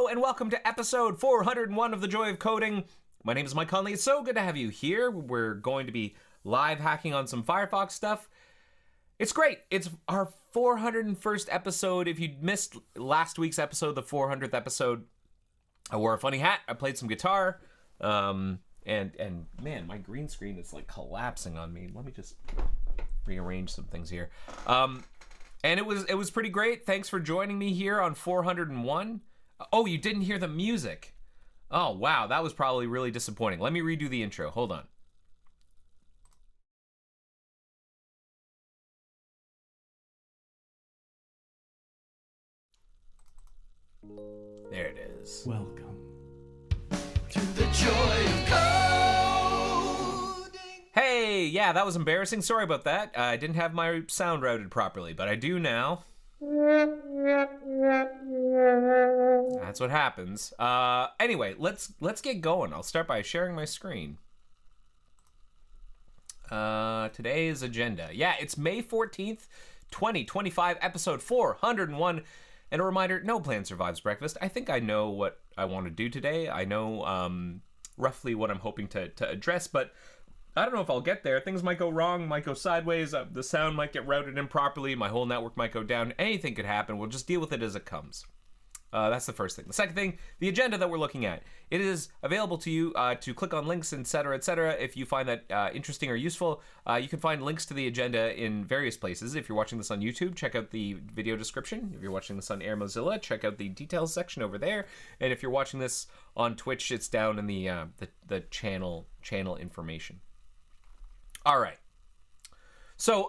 and welcome to episode 401 of The Joy of Coding. My name is Mike Conley. It's so good to have you here. We're going to be live hacking on some Firefox stuff. It's great. It's our 401st episode. If you missed last week's episode, the 400th episode, I wore a funny hat. I played some guitar. And man, my green screen is like collapsing on me. Let me just rearrange some things here. And it was pretty great. Thanks for joining me here on 401. Oh, you didn't hear the music. Oh, wow. That was probably really disappointing. Let me redo the intro. Hold on. There it is. Welcome to the joy of coding. Hey, yeah, that was embarrassing. Sorry about that. I didn't have my sound routed properly, but I do now. That's what happens. Anyway, let's get going. I'll start by sharing my screen. Today's agenda. Yeah, it's May 14th, 2025, episode 401. And a reminder, no plan survives breakfast. I think I know what I want to do today. I know roughly what I'm hoping to address, but I don't know if I'll get there. Things might go wrong, might go sideways, the sound might get routed improperly, my whole network might go down. Anything could happen. We'll just deal with it as it comes. That's the first thing. The second thing, the agenda that we're looking at. It is available to you to click on links, etc., etc. If you find that interesting or useful, you can find links to the agenda in various places. If you're watching this on YouTube, check out the video description. If you're watching this on Air Mozilla, check out the details section over there. And if you're watching this on Twitch, it's down in the channel information. All right. So,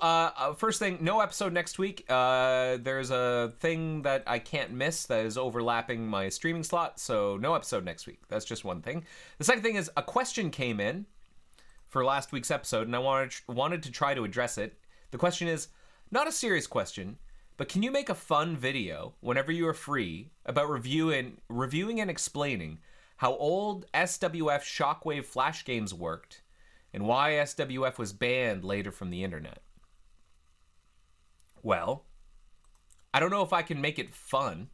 first thing, no episode next week. There's a thing that I can't miss that is overlapping my streaming slot, so no episode next week. That's just one thing. The second thing is a question came in for last week's episode, and I wanted to try to address it. The question is, not a serious question, but can you make a fun video whenever you are free about reviewing and explaining how old SWF Shockwave Flash games worked and why SWF was banned later from the internet? Well, I don't know if I can make it fun.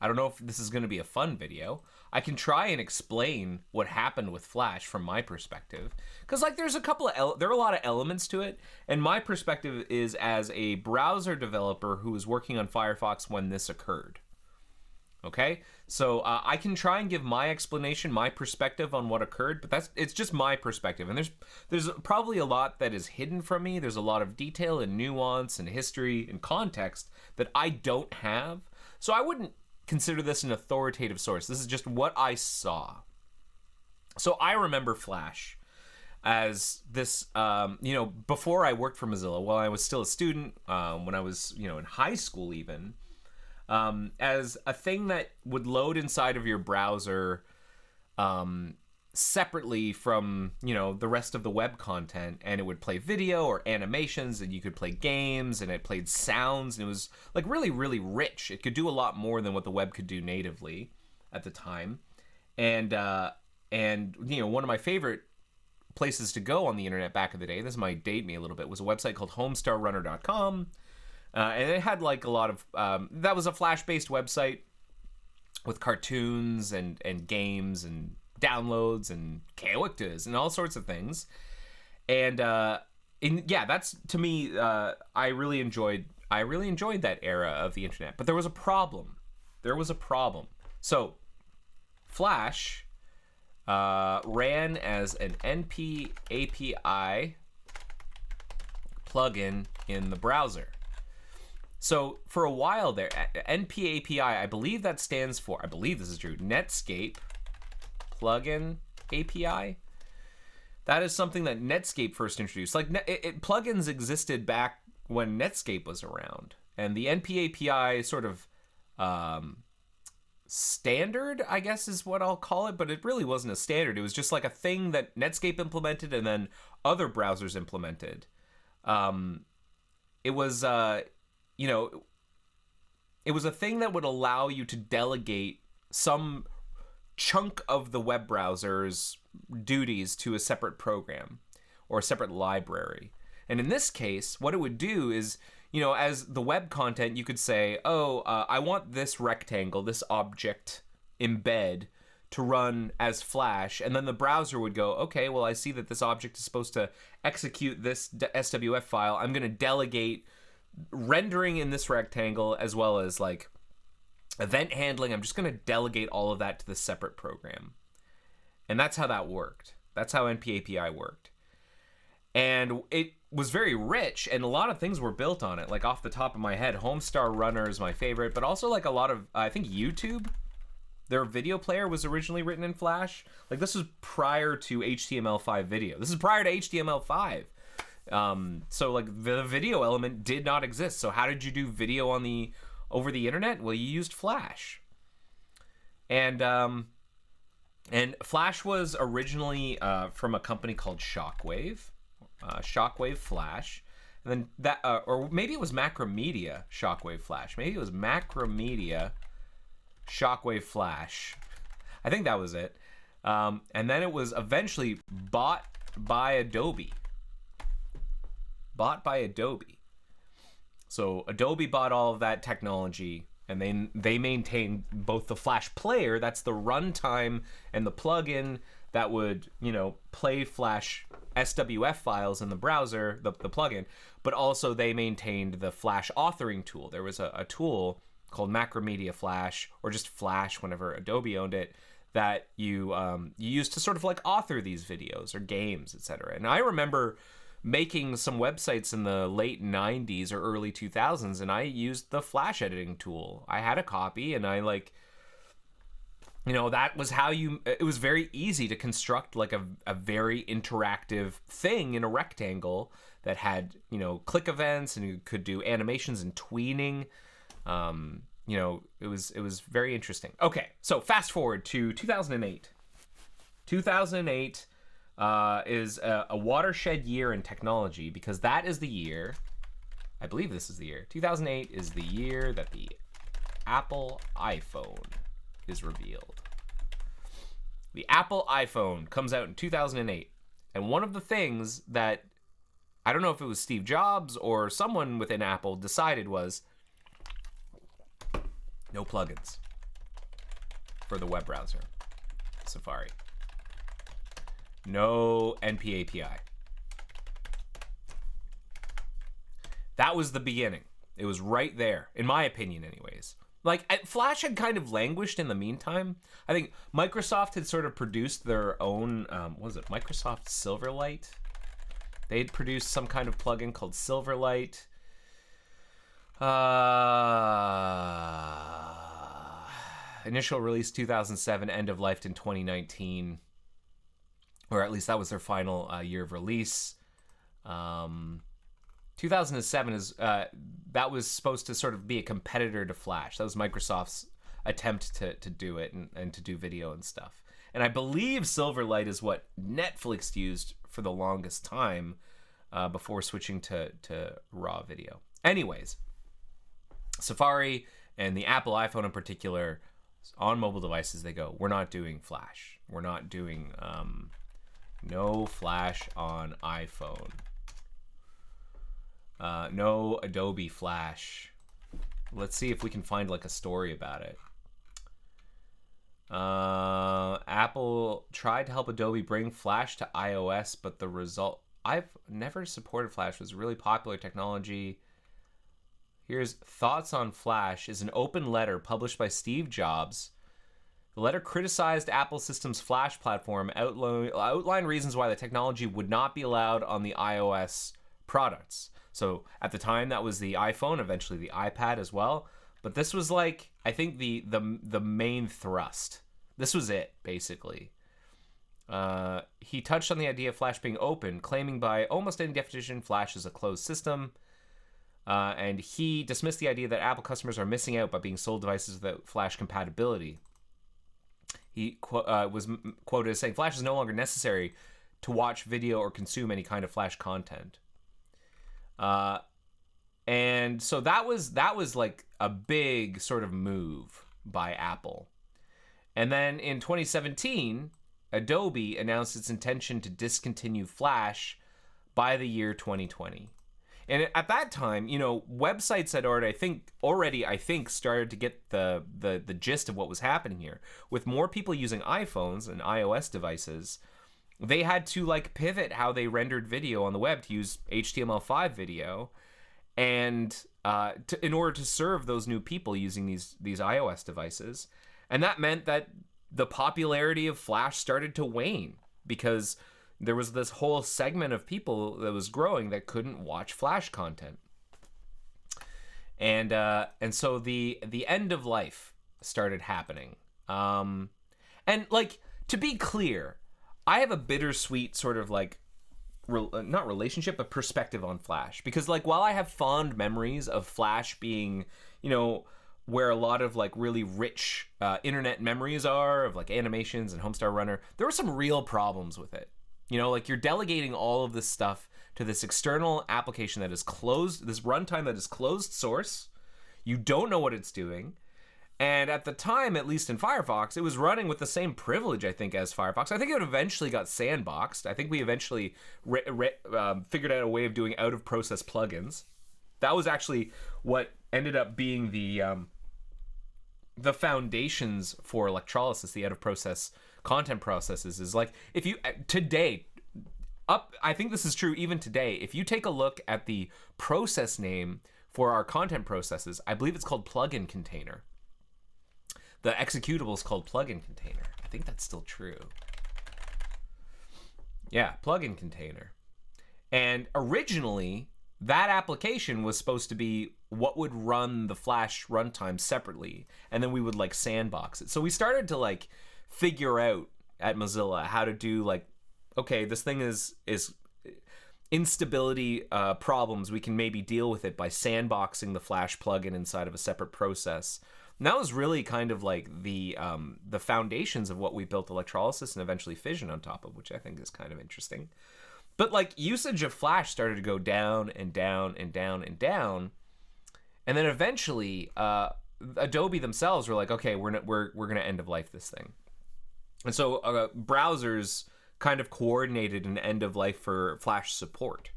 I don't know if this is going to be a fun video. I can try and explain what happened with Flash from my perspective, because like there are a lot of elements to it, and my perspective is as a browser developer who was working on Firefox when this occurred. Okay, so I can try and give my explanation, my perspective on what occurred, but it's just my perspective, and there's probably a lot that is hidden from me. There's a lot of detail and nuance and history and context that I don't have, so I wouldn't consider this an authoritative source. This is just what I saw. So I remember Flash as this, before I worked for Mozilla, while I was still a student, when I was, in high school even, as a thing that would load inside of your browser separately from, the rest of the web content, and it would play video or animations, and you could play games, and it played sounds, and it was like really, really rich. It could do a lot more than what the web could do natively at the time. And one of my favorite places to go on the internet back in the day, this might date me a little bit, was a website called homestarrunner.com. And it had like a lot of, that was a Flash-based website with cartoons and games and downloads and characters and all sorts of things. And that's, to me, I really enjoyed that era of the internet. But there was a problem. So Flash ran as an NP API plugin in the browser. So for a while there, NP API, I believe this is true, Netscape plugin API. That is something that Netscape first introduced. Like plugins existed back when Netscape was around, and the NP API sort of standard, I guess is what I'll call it, but it really wasn't a standard. It was just like a thing that Netscape implemented and then other browsers implemented. It was it was a thing that would allow you to delegate some chunk of the web browser's duties to a separate program or a separate library. And in this case, what it would do is, as the web content, you could say, I want this rectangle, this object embed to run as Flash, and then the browser would go, okay, well, I see that this object is supposed to execute this SWF file. I'm going to delegate rendering in this rectangle as well as like event handling. I'm just going to delegate all of that to this separate program. And that's how that worked. That's how NPAPI worked. And it was very rich, and a lot of things were built on it. Like off the top of my head, Homestar Runner is my favorite, but also like a lot of, I think YouTube, their video player was originally written in Flash. Like this was prior to HTML5 video. This is prior to HTML5. So like the video element did not exist. So how did you do video on over the internet? Well, you used Flash. And Flash was originally from a company called Shockwave. Shockwave Flash. And then that, or maybe it was Macromedia Shockwave Flash. Maybe it was Macromedia Shockwave Flash. I think that was it. And then it was eventually bought by Adobe. So Adobe bought all of that technology, and they maintained both the Flash player, that's the runtime, and the plugin that would, play Flash SWF files in the browser, the plugin, but also they maintained the Flash authoring tool. There was a tool called Macromedia Flash, or just Flash whenever Adobe owned it, that you used to sort of like author these videos or games, etc. And I remember making some websites in the late 90s or early 2000s, and I used the Flash editing tool. I had a copy, and I that was how it was very easy to construct like a very interactive thing in a rectangle that had, click events, and you could do animations and tweening. It was very interesting. Okay, so fast forward to 2008. 2008 is a watershed year in technology, because that is the year, I believe this is the year, 2008 is the year that the Apple iPhone is revealed. The Apple iPhone comes out in 2008, and one of the things that, I don't know if it was Steve Jobs or someone within Apple decided was, no plugins for the web browser, Safari. No NPAPI. That was the beginning. It was right there, in my opinion anyways. Like, Flash had kind of languished in the meantime. I think Microsoft had sort of produced their own, what was it, Microsoft Silverlight? They had produced some kind of plugin called Silverlight. Initial release 2007, end of life in 2019. Or at least that was their final year of release. 2007 is that was supposed to sort of be a competitor to Flash. That was Microsoft's attempt to do it and to do video and stuff. And I believe Silverlight is what Netflix used for the longest time before switching to raw video. Anyways, Safari and the Apple iPhone in particular, on mobile devices, they go, we're not doing Flash. We're not doing no Flash on iPhone. No Adobe Flash. Let's see if we can find like a story about it. Apple tried to help Adobe bring Flash to iOS, but the result... I've never supported Flash. It was a really popular technology. Here's Thoughts on Flash is an open letter published by Steve Jobs. The letter criticized Apple System's Flash platform, outlined reasons why the technology would not be allowed on the iOS products. So at the time, that was the iPhone, eventually the iPad as well. But this was like, I think the main thrust. This was it, basically. He touched on the idea of Flash being open, claiming by almost any definition, Flash is a closed system. And he dismissed the idea that Apple customers are missing out by being sold devices without Flash compatibility. He was quoted as saying, Flash is no longer necessary to watch video or consume any kind of Flash content. And so that was like a big sort of move by Apple. And then in 2017, Adobe announced its intention to discontinue Flash by the year 2020. And at that time, you know, websites had already I think started to get the gist of what was happening here. With more people using iPhones and iOS devices, they had to like pivot how they rendered video on the web to use HTML5 video, and in order to serve those new people using these iOS devices. And that meant that the popularity of Flash started to wane, because there was this whole segment of people that was growing that couldn't watch Flash content. And so the end of life started happening. And like, to be clear, I have a bittersweet sort of like, not relationship, but perspective on Flash. Because like, while I have fond memories of Flash being, you know, where a lot of like really rich internet memories are of like animations and Homestar Runner, there were some real problems with it. You know, like, you're delegating all of this stuff to this external application that is closed, this runtime that is closed source. You don't know what it's doing. And at the time, at least in Firefox, it was running with the same privilege, I think, as Firefox. I think it eventually got sandboxed. I think we eventually figured out a way of doing out-of-process plugins. That was actually what ended up being the foundations for electrolysis, the out-of-process content processes. Is like, if you today I think this is true even today, if you take a look at the process name for our content processes, I believe it's called plugin container. The executable is called plugin container. I think that's still true. Yeah, plugin container. And originally, that application was supposed to be what would run the Flash runtime separately, and then we would like sandbox it. So we started to like figure out at Mozilla how to do like, okay, this thing is instability problems. We can maybe deal with it by sandboxing the Flash plugin inside of a separate process. And that was really kind of like the foundations of what we built electrolysis and eventually fission on top of, which I think is kind of interesting. But like, usage of Flash started to go down and down and down and down, and then eventually Adobe themselves were like, okay, we're gonna end of life this thing. And so browsers kind of coordinated an end of life for Flash support.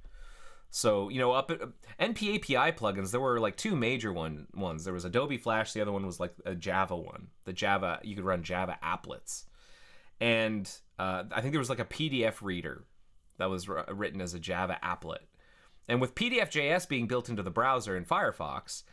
So, you know, up at NPAPI plugins, there were like two major ones. There was Adobe Flash. The other one was like a Java one. You could run Java applets. And I think there was like a PDF reader that was written as a Java applet. And with PDF.js being built into the browser in Firefox,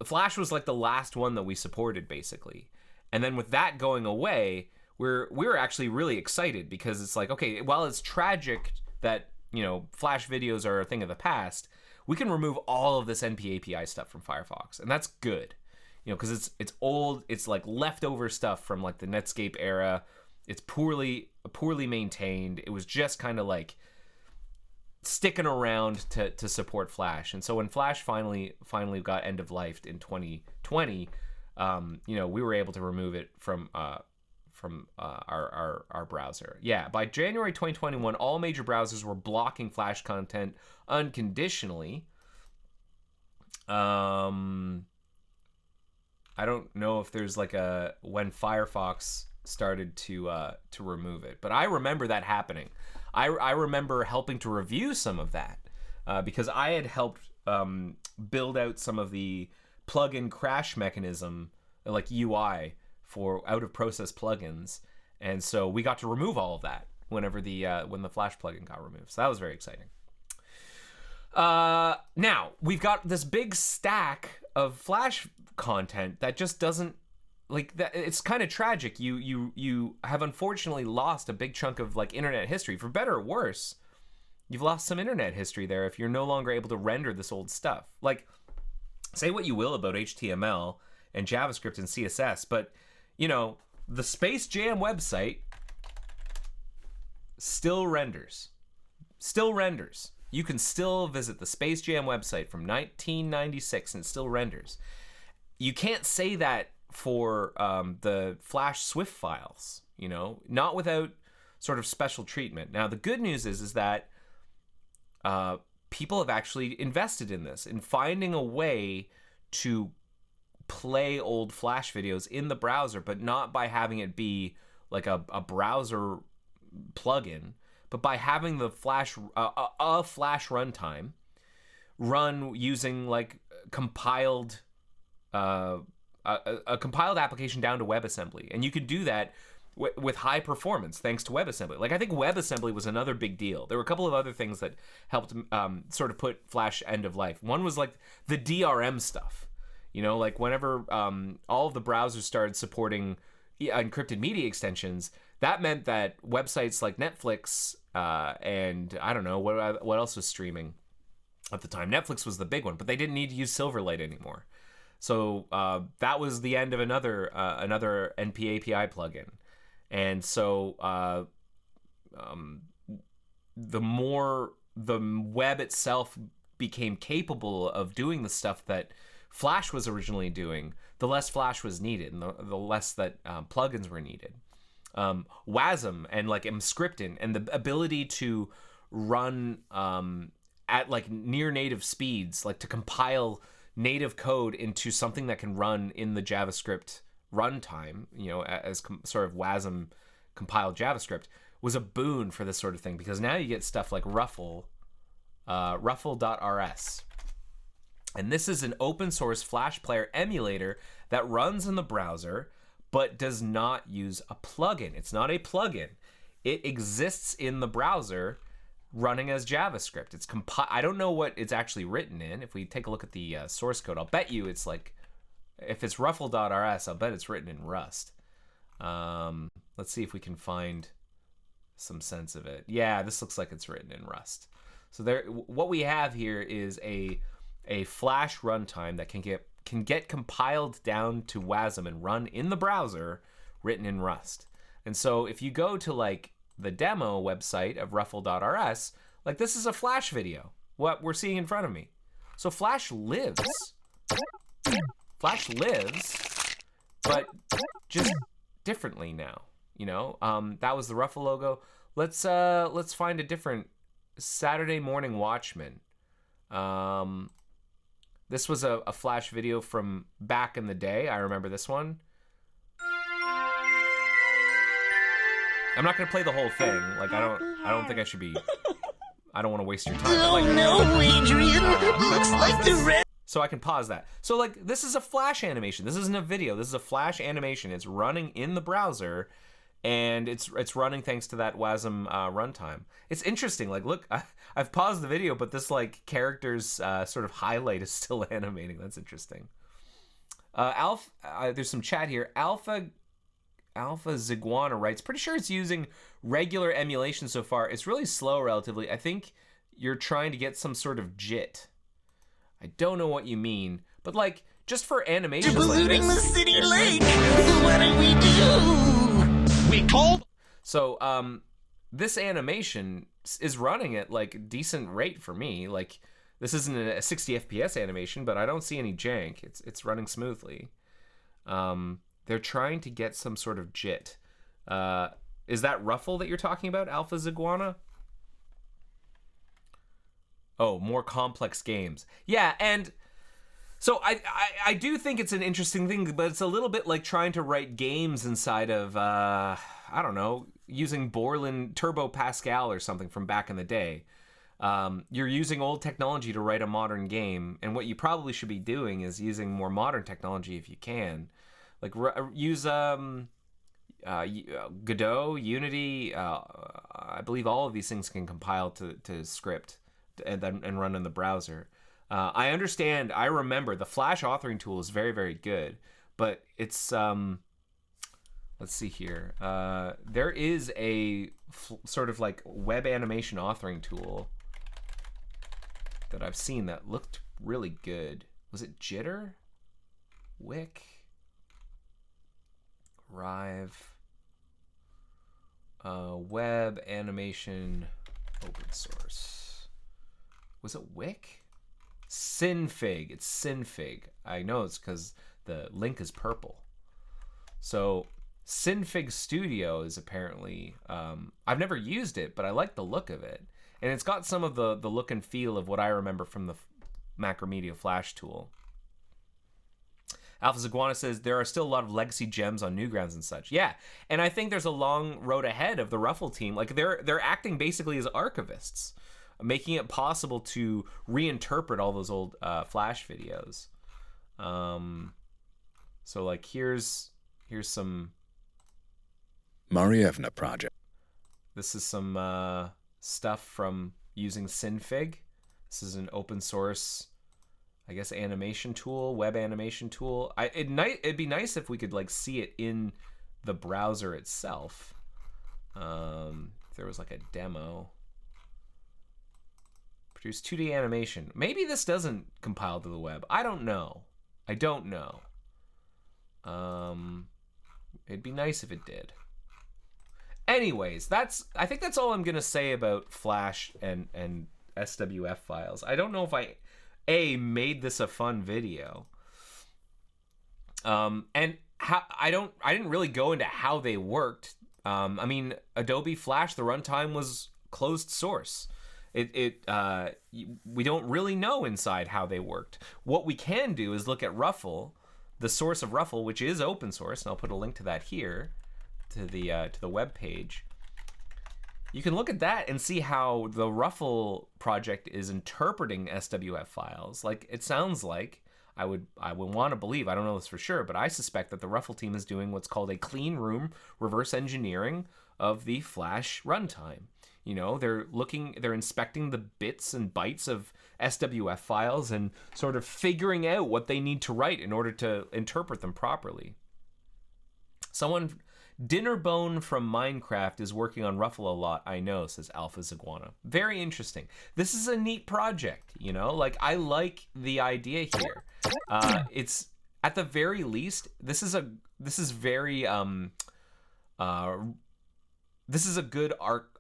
Flash was like the last one that we supported, basically. And then with that going away, we were actually really excited, because it's like, okay, while it's tragic that, you know, Flash videos are a thing of the past, we can remove all of this NPAPI stuff from Firefox, and that's good, you know, because it's old, it's like leftover stuff from like the Netscape era. It's poorly maintained. It was just kind of like sticking around to support Flash. And so when Flash finally got end of life in 2020, you know, we were able to remove it from our browser. Yeah, by January 2021, all major browsers were blocking Flash content unconditionally. I don't know if there's like when Firefox started to remove it, but I remember that happening. I remember helping to review some of that because I had helped build out some of the plugin crash mechanism, like UI, for out-of-process plugins, and so we got to remove all of that when the Flash plugin got removed. So that was very exciting. Now we've got this big stack of Flash content that just doesn't, like, that. It's kind of tragic. You have unfortunately lost a big chunk of like internet history, for better or worse. You've lost some internet history there if you're no longer able to render this old stuff. Like, say what you will about HTML and JavaScript and CSS, but you know, the Space Jam website still renders. You can still visit the Space Jam website from 1996 and it still renders. You can't say that for the Flash Swift files, you know, not without sort of special treatment. Now, the good news is that people have actually invested in this, in finding a way to play old Flash videos in the browser, but not by having it be like a browser plugin, but by having the Flash a Flash runtime run using like compiled a compiled application down to WebAssembly, and you could do that with high performance thanks to WebAssembly. Like I think WebAssembly was another big deal. There were a couple of other things that helped sort of put Flash end of life. One was like the DRM stuff. Like whenever all of the browsers started supporting encrypted media extensions, that meant that websites like Netflix and I don't know what else was streaming at the time. Netflix was the big one, but they didn't need to use Silverlight anymore. So that was the end of another NP API plugin. And so the more the web itself became capable of doing the stuff that Flash was originally doing, the less Flash was needed, and the less that plugins were needed. WASM and like Emscripten and the ability to run at like near native speeds, like to compile native code into something that can run in the JavaScript runtime, as sort of WASM compiled JavaScript, was a boon for this sort of thing, because now you get stuff like Ruffle, Ruffle.rs. And this is an open source Flash player emulator that runs in the browser but does not use a plugin. It's not a plugin. It exists in the browser running as JavaScript. It's I don't know what it's actually written in. If we take a look at the source code, I'll bet you it's like, if it's Ruffle.rs, I'll bet it's written in Rust. Let's see if we can find some sense of it. Yeah, this looks like it's written in Rust. So what we have here is a Flash runtime that can get compiled down to WASM and run in the browser, written in Rust. And so if you go to like the demo website of Ruffle.rs, like this is a Flash video, what we're seeing in front of me. So Flash lives. Flash lives, but just differently now. That was the Ruffle logo. Let's find a different Saturday Morning Watchman. This was a Flash video from back in the day. I remember this one. I'm not gonna play the whole thing. Like I don't think I should be. I don't want to waste your time. Oh like, no, Adrian! Looks like the red. So I can pause that. So like this is a Flash animation. This isn't a video. This is a Flash animation. It's running in the browser, and it's running thanks to that WASM runtime. It's interesting. Like look, I've paused the video, but this like character's sort of highlight is still animating. That's interesting. There's some chat here. Alpha Ziguana writes, pretty sure it's using regular emulation so far. It's really slow relatively. I think you're trying to get some sort of JIT. I don't know what you mean, but like just for animations You're like polluting the this. city lake. What do we do? We called. So this animation is running at like decent rate for me. Like this isn't a 60 FPS animation, but I don't see any jank. It's running smoothly. They're trying to get some sort of JIT. Is that Ruffle that you're talking about, Alpha Ziguana? Oh, more complex games. Yeah, and so I do think it's an interesting thing, but it's a little bit like trying to write games inside of, I don't know, using Borland Turbo Pascal or something from back in the day. You're using old technology to write a modern game, and what you probably should be doing is using more modern technology if you can. Like use Godot, Unity. I believe all of these things can compile to script and run in the browser. I understand. I remember the Flash authoring tool is very, very good, but it's let's see here. There is a sort of like web animation authoring tool that I've seen that looked really good. Was it Jitter? Wick? Rive, web animation, open source. Was it Wick? Synfig. It's Synfig. I know it's because the link is purple. So Synfig Studio is apparently, I've never used it, but I like the look of it. And it's got some of the look and feel of what I remember from the Macromedia Flash tool. Alpha Ziguana says there are still a lot of legacy gems on Newgrounds and such. Yeah, and I think there's a long road ahead of the Ruffle team. Like they're acting basically as archivists. making it possible to reinterpret all those old Flash videos. So like here's some. Marievna Project. This is some stuff from using Synfig. This is an open source, I guess, animation tool, web animation tool. It'd be nice if we could like see it in the browser itself. If there was like a demo. Produce 2D animation. Maybe this doesn't compile to the web. I don't know. It'd be nice if it did. Anyways, I think that's all I'm gonna say about Flash and SWF files. I don't know if I made this a fun video. And how I didn't really go into how they worked. I mean, Adobe Flash, the runtime was closed source. We don't really know inside how they worked. What we can do is look at Ruffle, the source of Ruffle, which is open source, and I'll put a link to that here, to the web page. You can look at that and see how the Ruffle project is interpreting SWF files. Like, it sounds like, I would want to believe, I don't know this for sure, but I suspect that the Ruffle team is doing what's called a clean room reverse engineering of the Flash runtime. You know, they're inspecting the bits and bytes of SWF files and sort of figuring out what they need to write in order to interpret them properly. Dinnerbone from Minecraft is working on Ruffle a lot, I know, says Alpha Ziguana. Very interesting. This is a neat project, you know? Like, I like the idea here. It's, at the very least, this is a good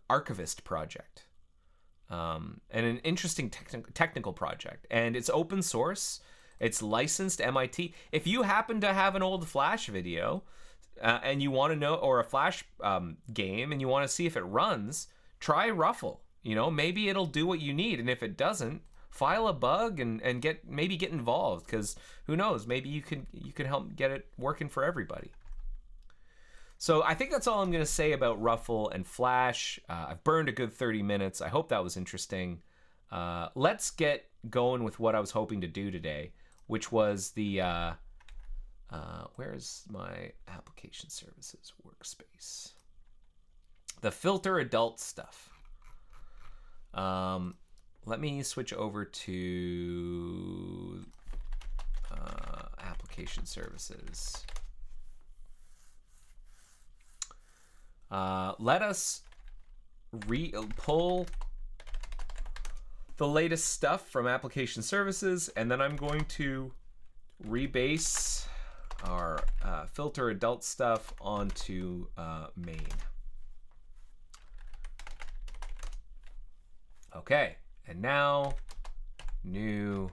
archivist project. And an interesting technical project. And it's open source. It's licensed MIT. If you happen to have an old Flash video, and you want to know, or a Flash game, and you want to see if it runs, try Ruffle. You know, maybe it'll do what you need, and if it doesn't, file a bug and get involved, because who knows, maybe you can help get it working for everybody. So I think that's all I'm going to say about Ruffle and Flash. I've burned a good 30 minutes. I hope that was interesting. Let's get going with what I was hoping to do today, which was the where's my application services workspace? The filter adult stuff. Let me switch over to application services. Let us pull the latest stuff from application services, and then I'm going to rebase our filter adult stuff onto main. Okay, and now new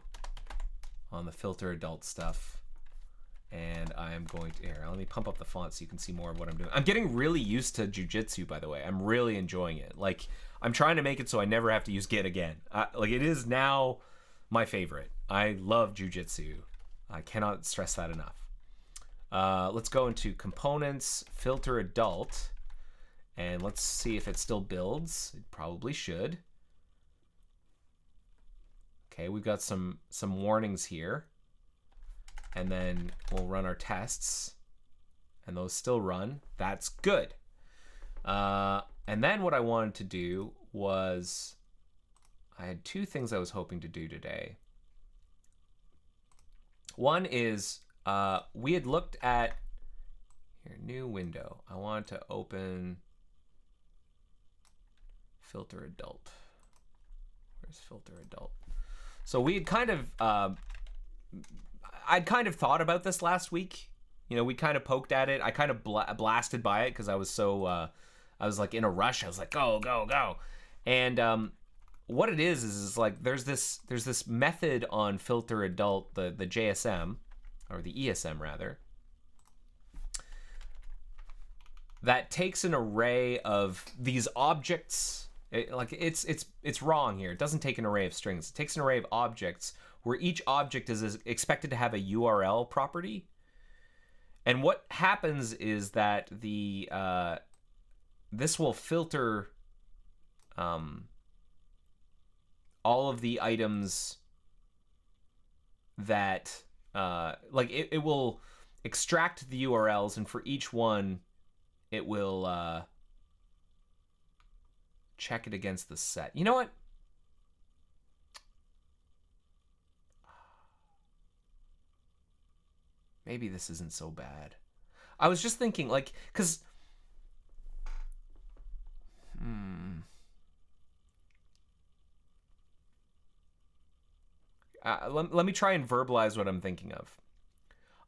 on the filter adult stuff. And I am going to, here, let me pump up the font so you can see more of what I'm doing. I'm getting really used to Jiu-Jitsu, by the way. I'm really enjoying it. Like, I'm trying to make it so I never have to use Git again. Like, it is now my favorite. I love Jiu-Jitsu. I cannot stress that enough. Let's go into components, filter adult, and let's see if it still builds. It probably should. Okay, we've got some warnings here. And then we'll run our tests, and those still run. That's good. And then what I wanted to do was, I had two things I was hoping to do today. One is, we had looked at, here, new window. I wanted to open filter adult. Where's filter adult? So we had kind of, I'd kind of thought about this last week. You know, we kind of poked at it. I kind of blasted by it because I was so, I was like in a rush. I was like, go, go, go. And what it is like there's this method on filter adult, the JSM, or the ESM rather, that takes an array of these objects. It's wrong here. It doesn't take an array of strings. It takes an array of objects where each object is expected to have a URL property. And what happens is that the this will filter all of the items that like it will extract the URLs, and for each one it will check it against the set. You know what? Maybe this isn't so bad. I was just thinking, like, because let me try and verbalize what I'm thinking of.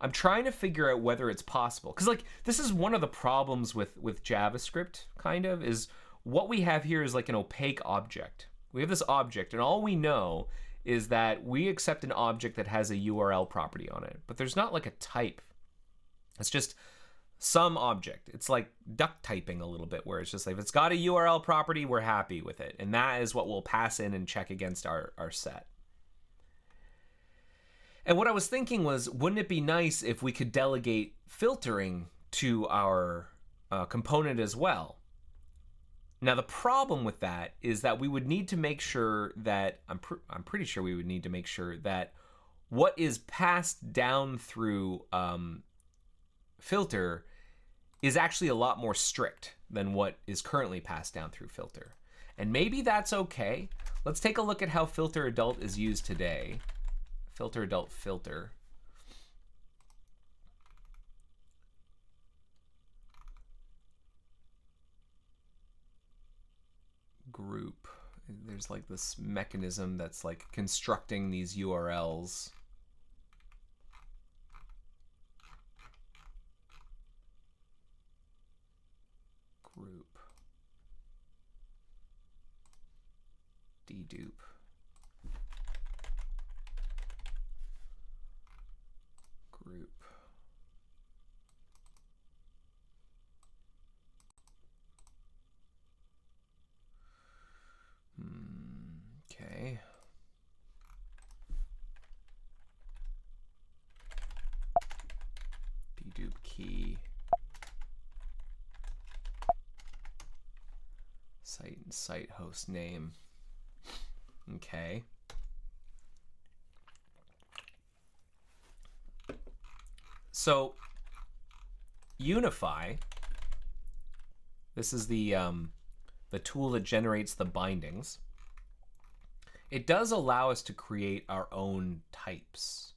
I'm trying to figure out whether it's possible, because like this is one of the problems with JavaScript, kind of, is what we have here is like an opaque object. We have this object, and all we know is that we accept an object that has a URL property on it, but there's not like a type. It's just some object. It's like duck typing a little bit, where it's just like, if it's got a URL property, we're happy with it, and that is what we'll pass in and check against our set. And what I was thinking was, wouldn't it be nice if we could delegate filtering to our component as well? Now, the problem with that is that we would need to make sure that, I'm pretty sure we would need to make sure that what is passed down through filter is actually a lot more strict than what is currently passed down through filter. And maybe that's okay. Let's take a look at how filter adult is used today. Filter adult filter. Group. There's like this mechanism that's like constructing these URLs. Group. Dedupe. Group. Okay. Dedupe key. Site and site host name. Okay. So Unify, this is the tool that generates the bindings. It does allow us to create our own types.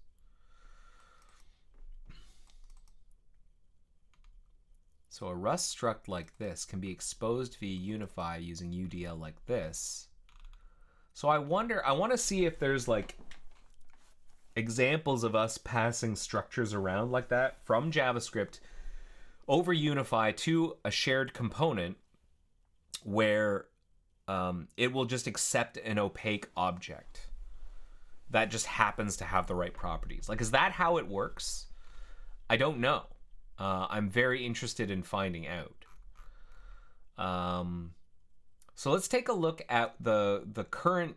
So a Rust struct like this can be exposed via Unify using UDL like this. So I want to see if there's like examples of us passing structures around like that from JavaScript over Unify to a shared component where it will just accept an opaque object that just happens to have the right properties. Like, is that how it works? I don't know. I'm very interested in finding out. So let's take a look at the current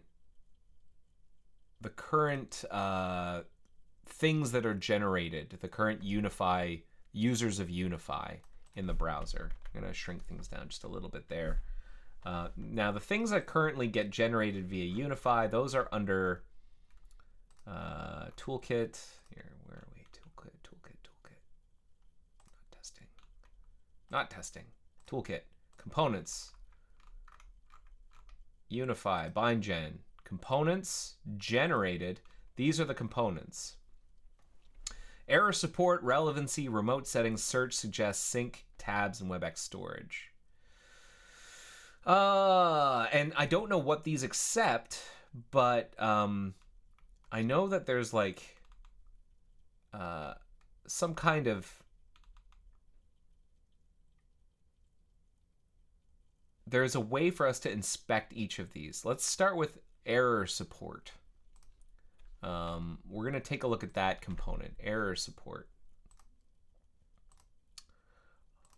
things that are generated, the current Unify users of Unify in the browser. I'm gonna shrink things down just a little bit there. Now the things that currently get generated via Unify, those are under toolkit. Here, where are we? Toolkit. Not testing. Toolkit. Components. Unify. BindGen. Components generated. These are the components. Error support, relevancy, remote settings, search, suggest, sync, tabs, and WebEx storage. And I don't know what these accept, but I know that there's like some kind of there's a way for us to inspect each of these. Let's start with error support. We're going to take a look at that component, error support.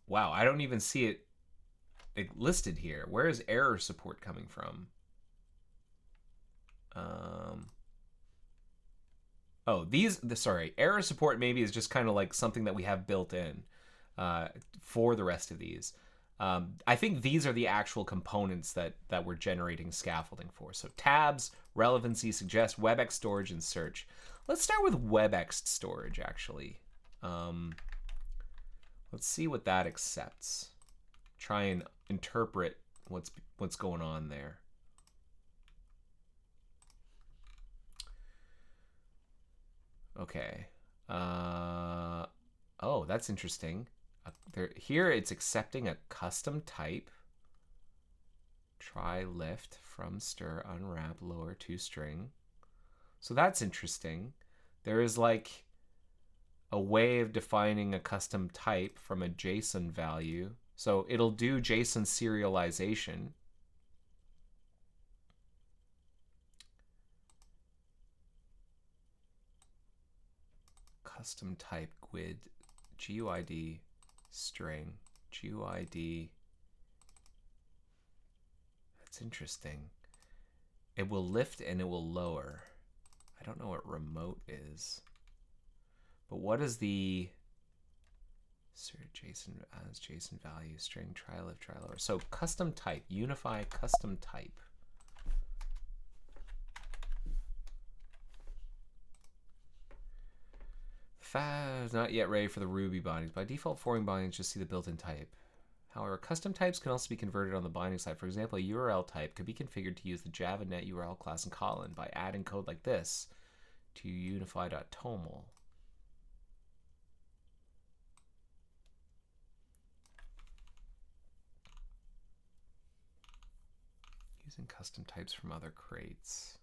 Wow, I don't even see it listed here. Where is error support coming from? Sorry, error support maybe is just kind of like something that we have built in for the rest of these. I think these are the actual components that we're generating scaffolding for. So tabs, Relevancy suggests WebEx storage and search. Let's start with WebEx storage, actually. Let's see what that accepts. Try and interpret what's going on there. Okay. Oh, that's interesting. Here it's accepting a custom type. Try lift from stir unwrap lower to string. So that's interesting. There is like a way of defining a custom type from a JSON value. So it'll do JSON serialization. Custom type GUID string GUID. That's interesting. It will lift and it will lower. I don't know what remote is. But what is the JSON as JSON value string try lift try lower? So custom type, unify custom type. Fab not yet ready for the Ruby bindings. By default, foreign bindings just see the built-in type. However, custom types can also be converted on the binding side. For example, a URL type could be configured to use the JavaNet URL class in Kotlin by adding code like this to unify.toml. Using custom types from other crates.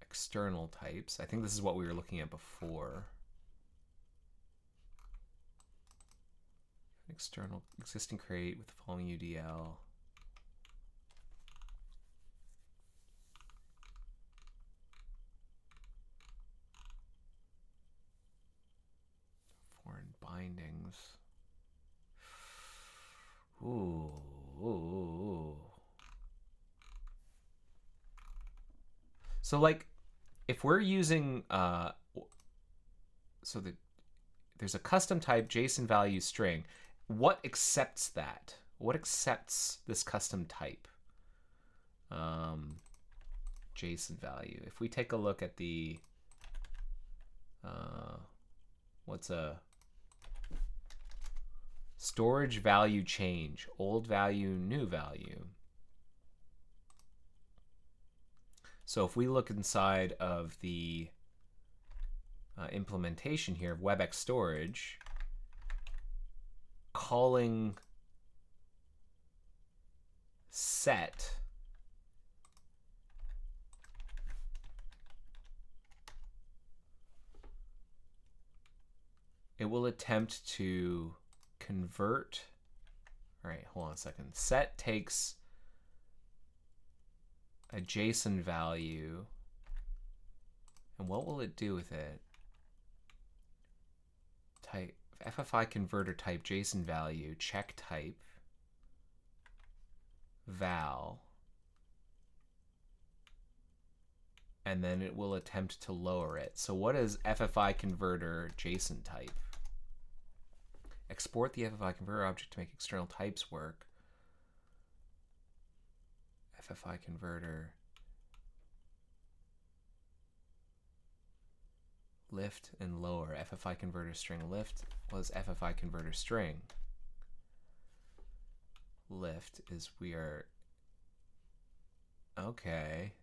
External types. I think this is what we were looking at before. An external existing crate with the following UDL. Foreign bindings. Ooh. So like, if we're using, there's a custom type JSON value string. What accepts that? What accepts this custom type? JSON value. If we take a look at the, what's a storage value change, old value, new value. So if we look inside of the implementation here of WebEx storage, calling set it will attempt to convert. All right, hold on a second. Set takes a JSON value, and what will it do with it? Type FFI converter type JSON value, check type, val, and then it will attempt to lower it. So what is FFI converter JSON type? Export the FFI converter object to make external types work. FFI converter lift and lower. FFI converter string lift was FFI converter string. Lift is we are okay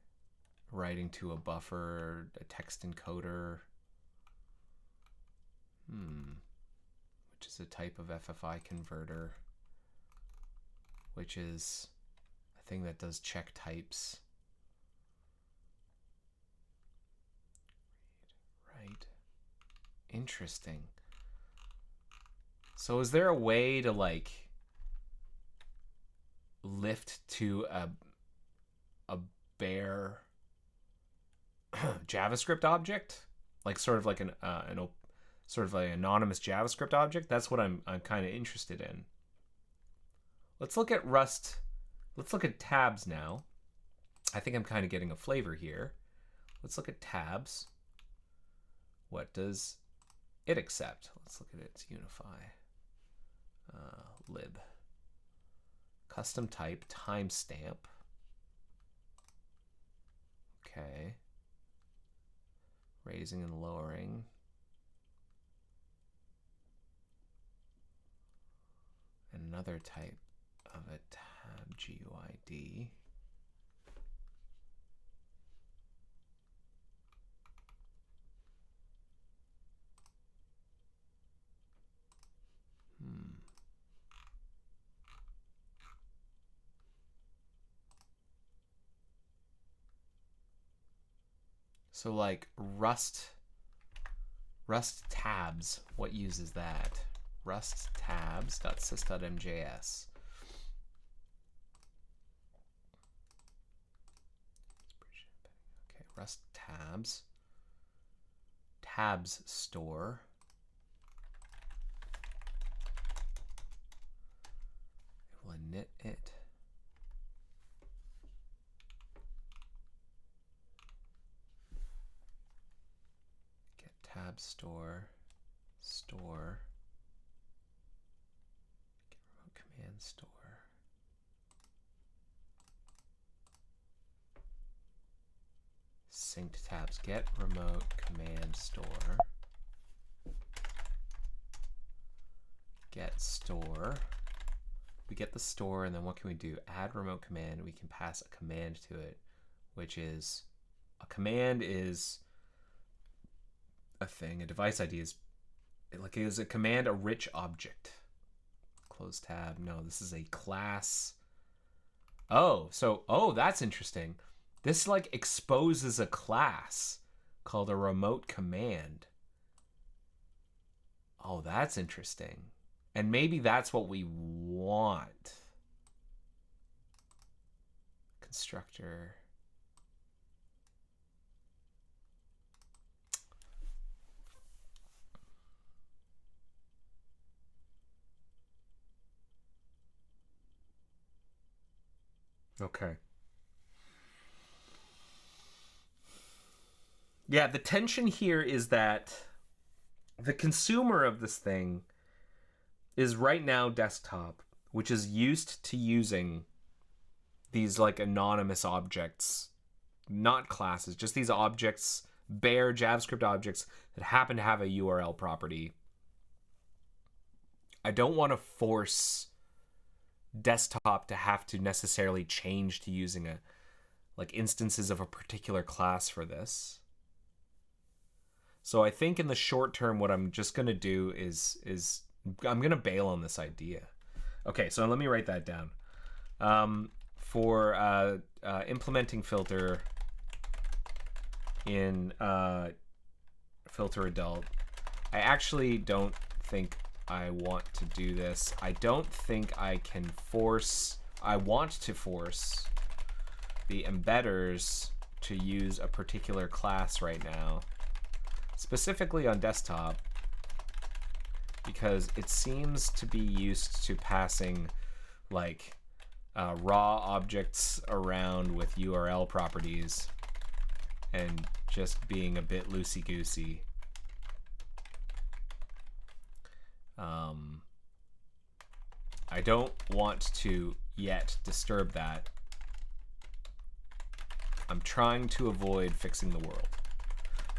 writing to a buffer, a text encoder, which is a type of FFI converter, which is thing that does check types. Right. Interesting. So is there a way to like lift to a bare JavaScript object? Like sort of like an anonymous JavaScript object? That's what I'm kind of interested in. Let's look at Rust. Let's look at tabs now. I think I'm kind of getting a flavor here. Let's look at tabs. What does it accept? Let's look at its unify. Lib. Custom type, timestamp. Okay. Raising and lowering. Another type of a tab, GUID. So like Rust tabs, what uses that? Rust tabs.sys.mjs. Okay, Rust tabs store. It will init it. Get tab store. Get remote command store. Synced tabs. Get remote command store. Get store. We get the store, and then what can we do? Add remote command. We can pass a command to it, which is a command is a thing. A device ID is like, is a command a rich object? Close tab. No, this is a class. Oh, that's interesting. This like exposes a class called a remote command. Oh, that's interesting. And maybe that's what we want. Constructor. Okay. Yeah, the tension here is that the consumer of this thing is right now desktop, which is used to using these like anonymous objects, not classes, just these objects, bare JavaScript objects that happen to have a URL property. I don't want to force desktop to have to necessarily change to using a like instances of a particular class for this. So I think in the short term, what I'm just going to do is I'm going to bail on this idea. Okay, so let me write that down. For implementing filter in filter adult, I actually don't think I want to do this. I don't think I can force... I want to force the embedders to use a particular class right now, specifically on desktop, because it seems to be used to passing like raw objects around with URL properties and just being a bit loosey-goosey. I don't want to yet disturb that. I'm trying to avoid fixing the world.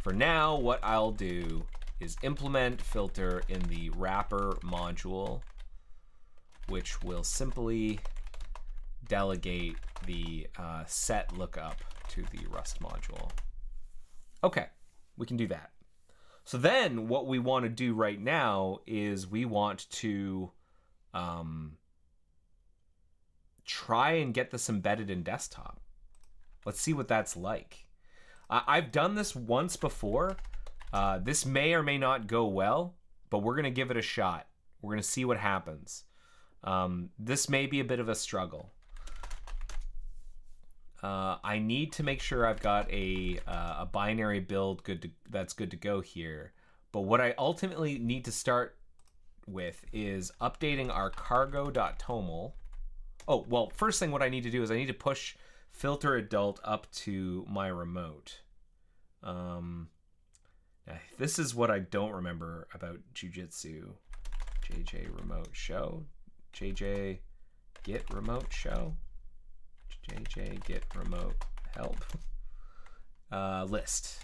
For now, what I'll do is implement filter in the wrapper module, which will simply delegate the set lookup to the Rust module. Okay, we can do that. So then what we want to do right now is we want to try and get this embedded in desktop. Let's see what that's like. I've done this once before. This may or may not go well, but we're going to give it a shot. We're going to see what happens. This may be a bit of a struggle. I need to make sure I've got a binary build that's good to go here. But what I ultimately need to start with is updating our cargo.toml. Oh, well, first thing what I need to do is I need to push filter adult up to my remote. This is what I don't remember about Jujitsu. JJ remote show. JJ get remote show. JJ get remote help. List.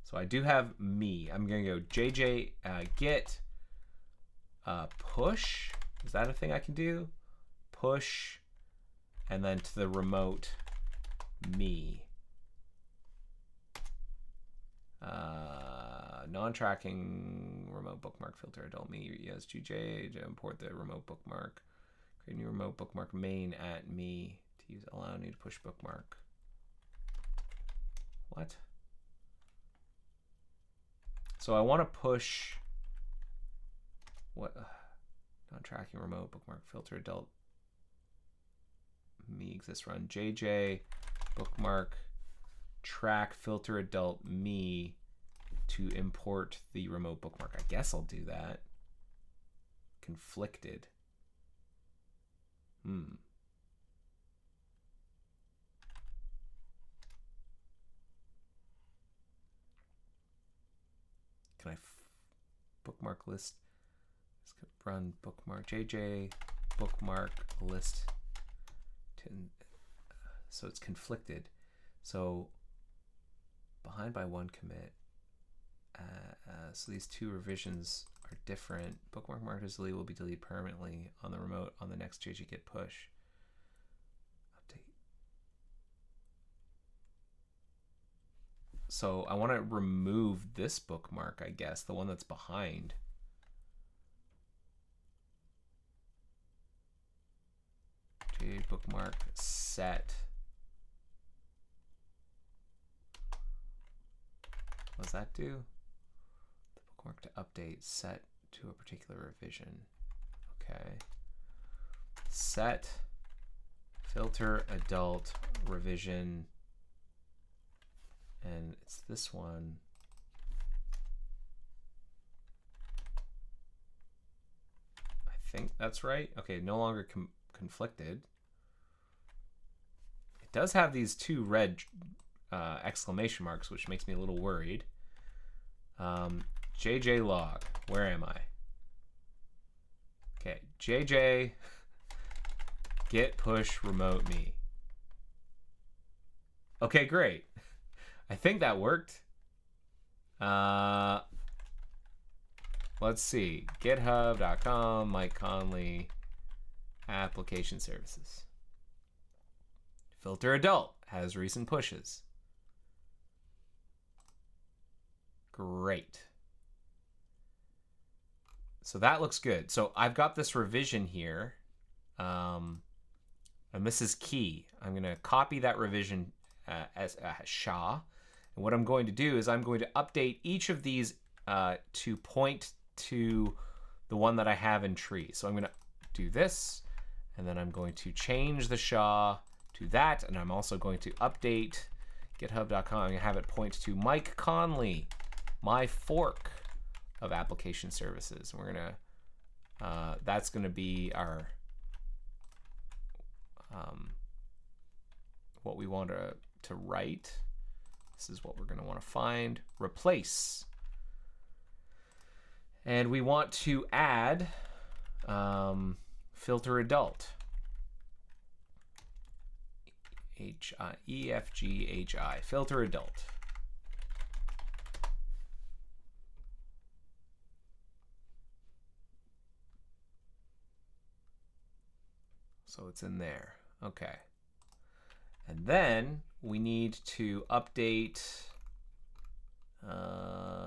So I do have me. I'm going to go JJ get push. Is that a thing I can do? Push, and then to the remote me. Non-tracking remote bookmark filter adult me. Yes, GJ to import the remote bookmark. Create new remote bookmark main at me to use allow me to push bookmark. What? So I want to push what? Non-tracking remote bookmark filter adult me exists run JJ bookmark track filter adult me to import the remote bookmark. I guess I'll do that. Conflicted. Can I bookmark list? Let's run bookmark JJ bookmark list. So it's conflicted. So behind by one commit. So these two revisions are different. Bookmark marked as delete will be deleted permanently on the remote on the next JJ get push. Update. So I want to remove this bookmark, I guess, the one that's behind. JJ bookmark set. What does that do? The bookmark to update set to a particular revision. Okay. Set filter adult revision, and it's this one. I think that's right. Okay, no longer conflicted. It does have these two red exclamation marks, which makes me a little worried. JJ log, where am I? Okay, JJ get push remote me. Okay, great. I think that worked. Let's see. GitHub.com, Mike Conley, application services. Filter adult has recent pushes. Great. So that looks good. So I've got this revision here, and this is key. I'm going to copy that revision as SHA. And what I'm going to do is I'm going to update each of these to point to the one that I have in tree. So I'm going to do this, and then I'm going to change the SHA to that, and I'm also going to update github.com and have it point to Mike Conley, my fork of application services. And we're gonna that's gonna be our what we want to write. This is what we're gonna want to find. Replace, and we want to add filter adult. EFGHI filter adult. So it's in there. Okay. And then we need to update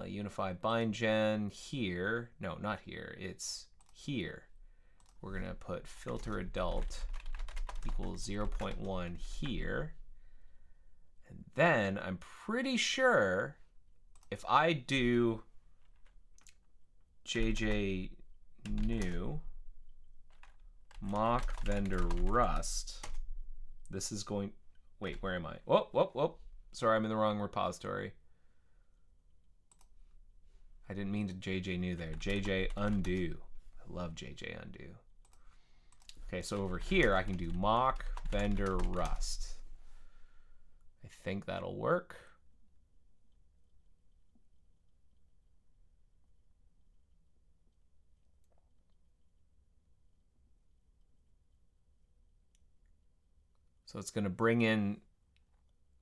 Unify BindGen here. No, not here. It's here. We're going to put filter adult equals 0.1 here. And then I'm pretty sure if I do JJ new mock vendor rust, this is going, wait, where am I? Whoa. Sorry, I'm in the wrong repository. I didn't mean to JJ new there. JJ undo. I love JJ undo. Okay, so over here I can do mock vendor rust. I think that'll work. So it's going to bring in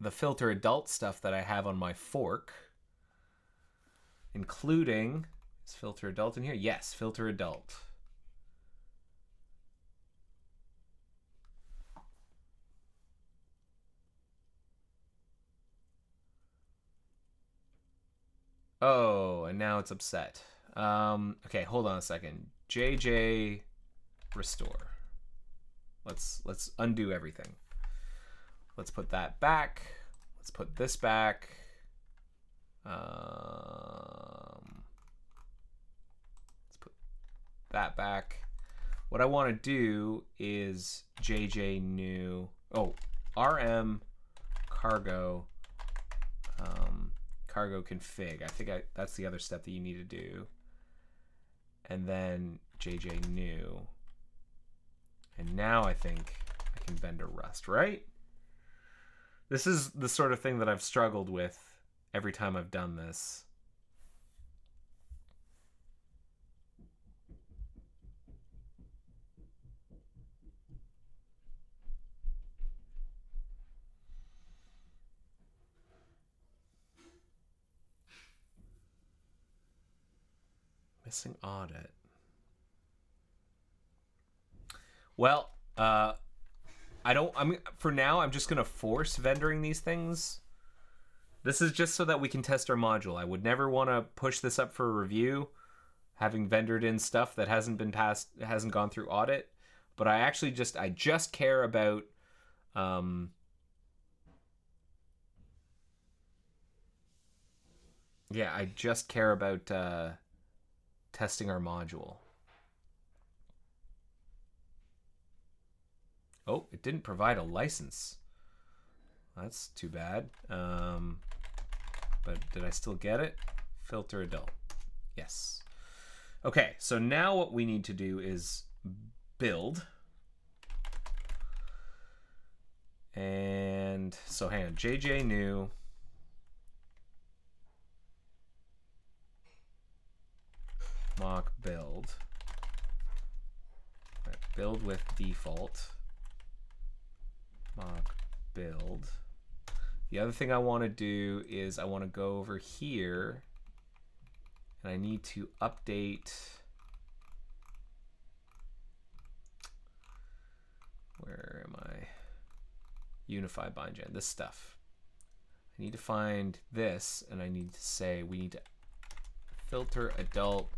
the filter adult stuff that I have on my fork, including, is filter adult in here? Yes, filter adult. Oh, and now it's upset. Okay, hold on a second. JJ restore. Let's undo everything. Let's put that back. Let's put this back. Let's put that back. What I want to do is JJ new. Oh, RM cargo. Cargo config. I think that's the other step that you need to do. And then JJ new. And now I think I can vendor rust, right? This is the sort of thing that I've struggled with every time I've done this. Missing audit. Well, for now, I'm just gonna force vendoring these things. This is just so that we can test our module. I would never want to push this up for a review, having vendored in stuff that hasn't gone through audit. But I just care about I just care about testing our module. Oh, it didn't provide a license. That's too bad. But did I still get it? Filter adult. Yes. Okay, so now what we need to do is build. And so hang on, JJ new. Mock build. Right, build with default. Mock build. The other thing I want to do is I want to go over here and I need to update. Where am I? Unify BindGen, this stuff. I need to find this and I need to say we need to filter adult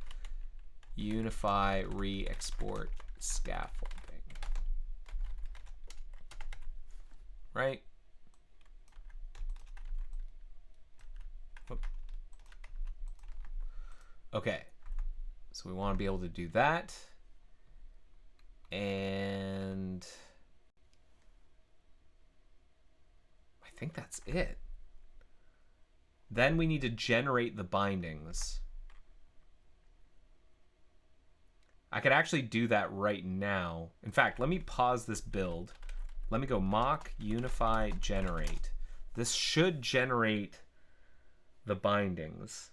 unify re-export scaffolding. Right? Okay. So we want to be able to do that. And I think that's it. Then we need to generate the bindings. I could actually do that right now. In fact, let me pause this build. Let me go mock unify generate. This should generate the bindings.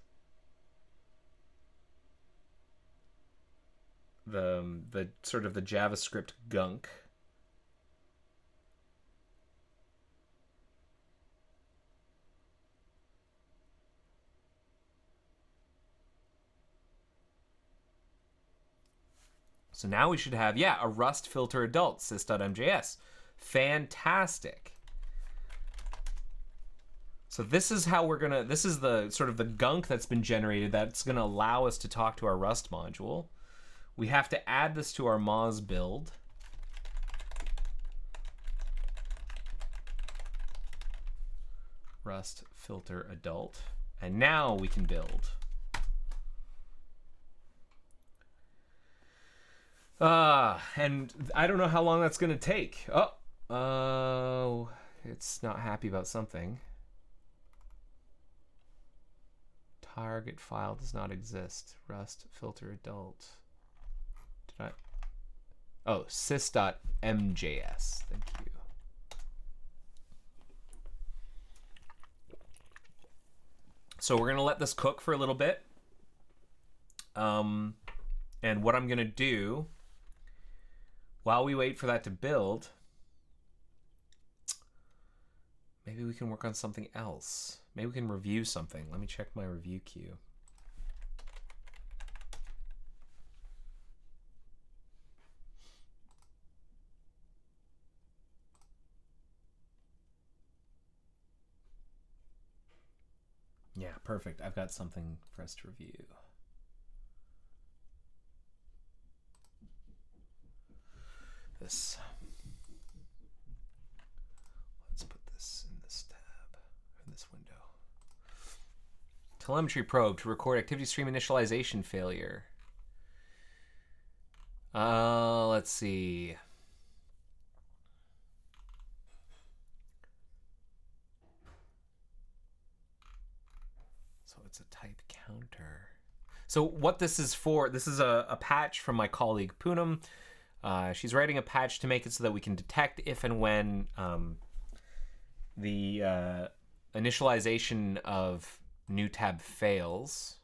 The sort of the JavaScript gunk. So now we should have, a Rust filter adult, sys.mjs. Fantastic. So this is how this is the sort of the gunk that's been generated that's gonna allow us to talk to our Rust module. We have to add this to our Moz build. Rust filter adult. And now we can build. And I don't know how long that's going to take. Oh, it's not happy about something. Target file does not exist. Rust filter adult. Did I? Oh, sys.mjs. Thank you. So we're going to let this cook for a little bit. And what I'm going to do while we wait for that to build, Maybe we can work on something else. Maybe we can review something. Let me check my review queue. Yeah, perfect. I've got something for us to review. This. Let's put this in this tab, in this window. Telemetry probe to record activity stream initialization failure. Let's see. So it's a type counter. So what this is for, this is a patch from my colleague Poonam. She's writing a patch to make it so that we can detect if and when the initialization of new tab fails.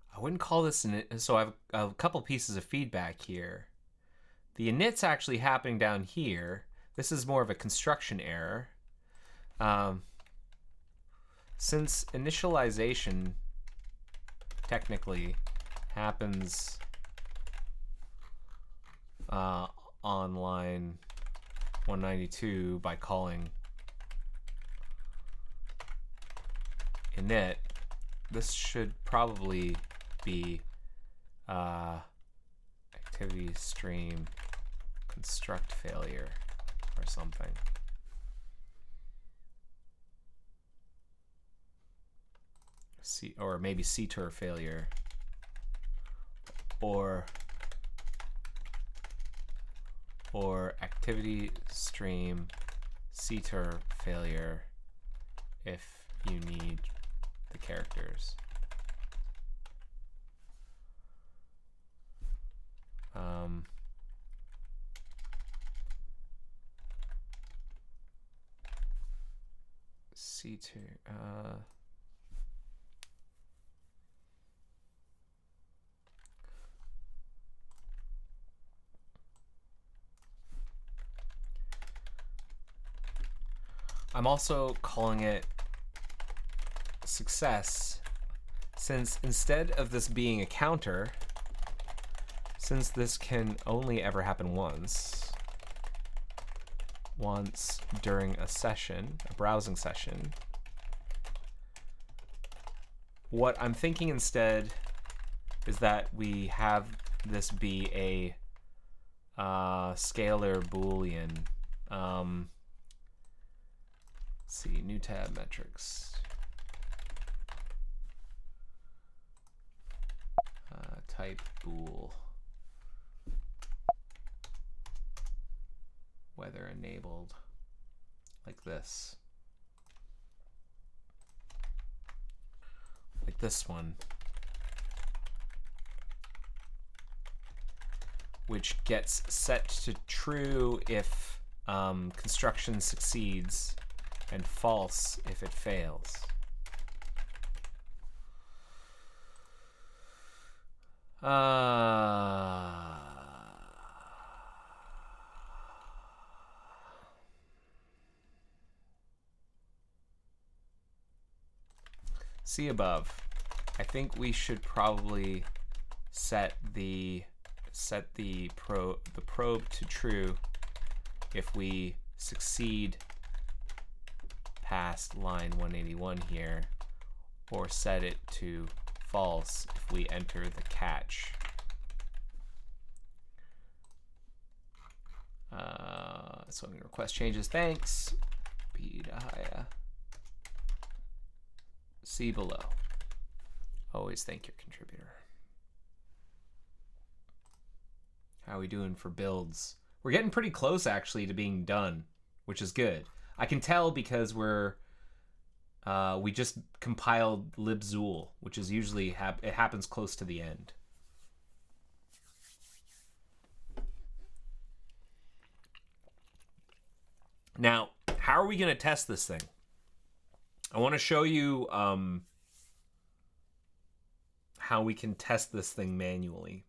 I wouldn't call this so I have a couple pieces of feedback here. The init's actually happening down here. This is more of a construction error. Since initialization technically happens on line 192 by calling init, this should probably be activity stream construct failure or something. Or maybe CTOR failure, or activity stream CTOR failure if you need the characters. CTOR. I'm also calling it success, since instead of this being a counter, since this can only ever happen once during a session, a browsing session, what I'm thinking instead is that we have this be a scalar Boolean. Let's see, new tab metrics. Type bool. Weather enabled. Like this. Like this one. Which gets set to true if construction succeeds, and false if it fails. See above. I think we should probably set the probe to true if we succeed past line 181 here, or set it to false if we enter the catch. So I'm going to request changes. Thanks. B to Haya. See below. Always thank your contributor. How are we doing for builds? We're getting pretty close actually to being done, which is good. I can tell because we're we just compiled libzool, which is usually it happens close to the end. Now, how are we going to test this thing? I want to show you how we can test this thing manually.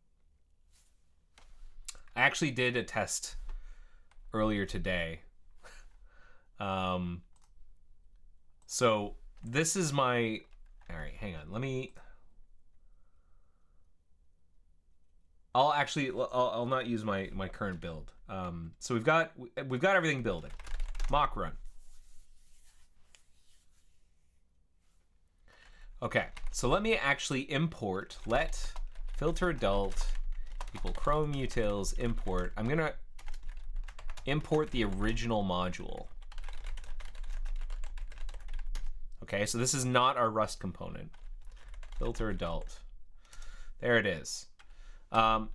I actually did a test earlier today. So this is my... All right, hang on. I'll not use my current build. So we've got everything building. Mock run. Okay, so let me actually import. Let filter adult equal chrome utils import. I'm gonna import the original module. Okay, so this is not our Rust component. Filter adult. There it is. Now,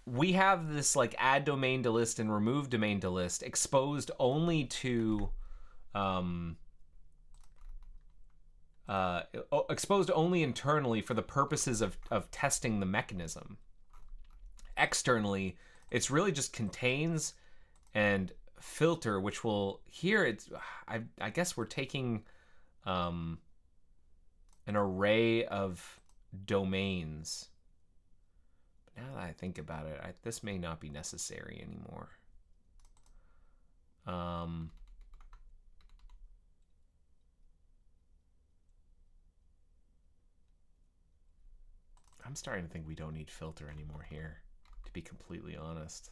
we have this like add domain to list and remove domain to list exposed only to exposed only internally for the purposes of testing the mechanism. Externally, it's really just contains and filter, which will here it's I guess we're taking an array of domains. But now that I think about it, this may not be necessary anymore. I'm starting to think we don't need filter anymore here, to be completely honest.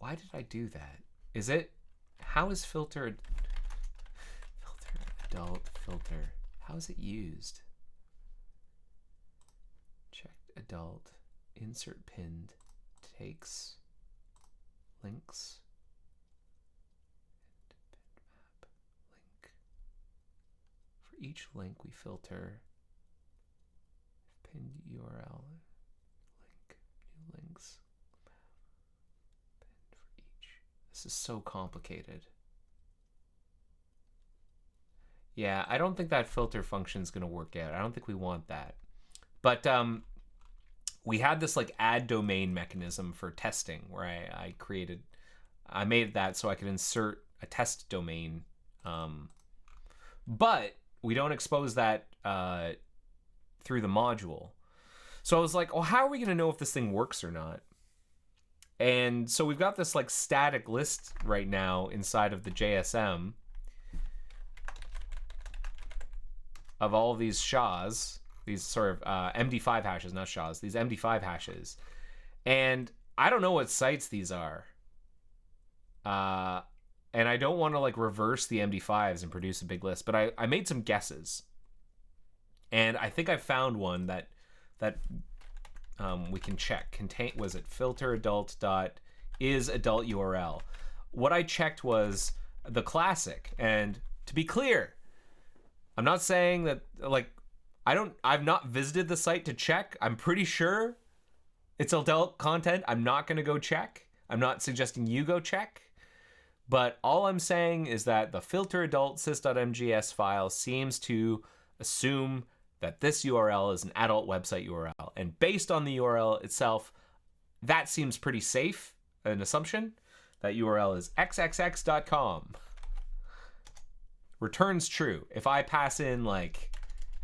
Why did I do that? How is filter adult filter? How is it used? Checked adult, insert pinned, takes links. Link. For each link we filter pinned URL, link, new links. This is so complicated. Yeah, I don't think that filter function is going to work out. I don't think we want that. But we had this like add domain mechanism for testing where I made that so I could insert a test domain. But we don't expose that through the module. So I was like, well, how are we going to know if this thing works or not? And so we've got this like static list right now inside of the JSM of all of these SHAs, these sort of MD5 hashes, not SHAs, these MD5 hashes. And I don't know what sites these are. And I don't want to like reverse the MD5s and produce a big list, but I made some guesses. And I think I found one that we can check. Was it filter adult dot is adult URL? What I checked was the classic. And to be clear, I'm not saying that like I've not visited the site to check. I'm pretty sure it's adult content. I'm not going to go check. I'm not suggesting you go check. But all I'm saying is that the filter adult sys.mgs file seems to assume that this URL is an adult website URL. And based on the URL itself, that seems pretty safe, an assumption. That URL is xxx.com. Returns true. If I pass in like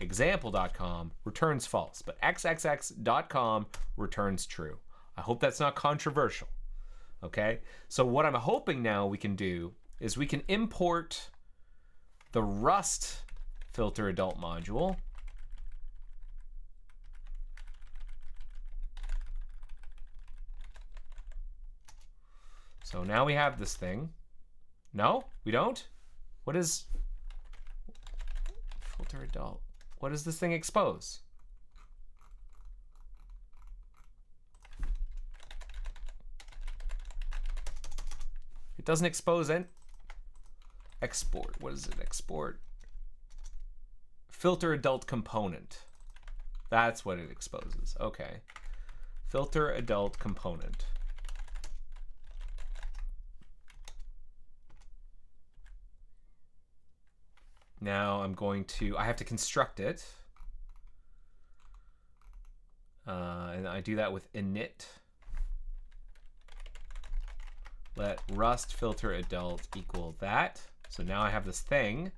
example.com, returns false. But xxx.com returns true. I hope that's not controversial. Okay? So what I'm hoping now we can do is we can import the Rust filter adult module. So now we have this thing. No, we don't? What is filter adult? What does this thing expose? It doesn't expose any. Export. What is it? Export. Filter adult component. That's what it exposes. Okay. Filter adult component. Now I'm going to, I have to construct it. And I do that with init. Let Rust filter adult equal that. So now I have this thing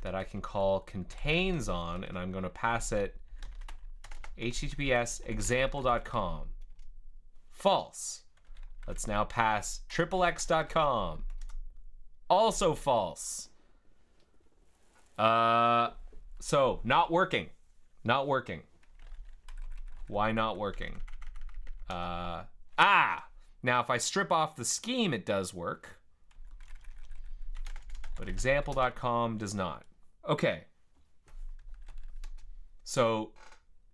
that I can call contains on, and I'm going to pass it https example.com. False. Let's now pass xxx.com. Also false. So not working. Not working. Why not working? Now if I strip off the scheme, it does work. But example.com does not. Okay. So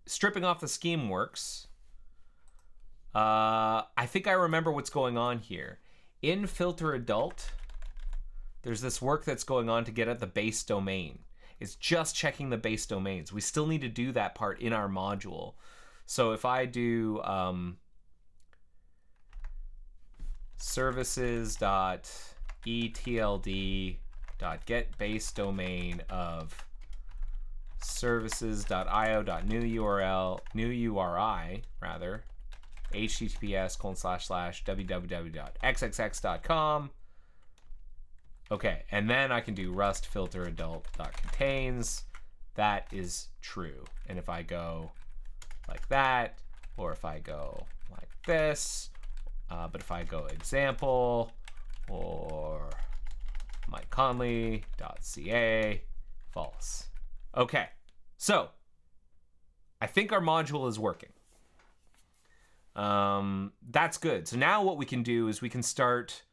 stripping off the scheme works. I think I remember what's going on here. In filter adult, there's this work that's going on to get at the base domain. It's just checking the base domains. We still need to do that part in our module. So if I do services.etld.get base domain of services.io.new URL, new URI rather, https://www.xxx.com. Okay, and then I can do rust filter adult.contains. That is true. And if I go like that, or if I go like this, but if I go example or mikeconley.ca, false. Okay, so I think our module is working. That's good. So now what we can do is we can start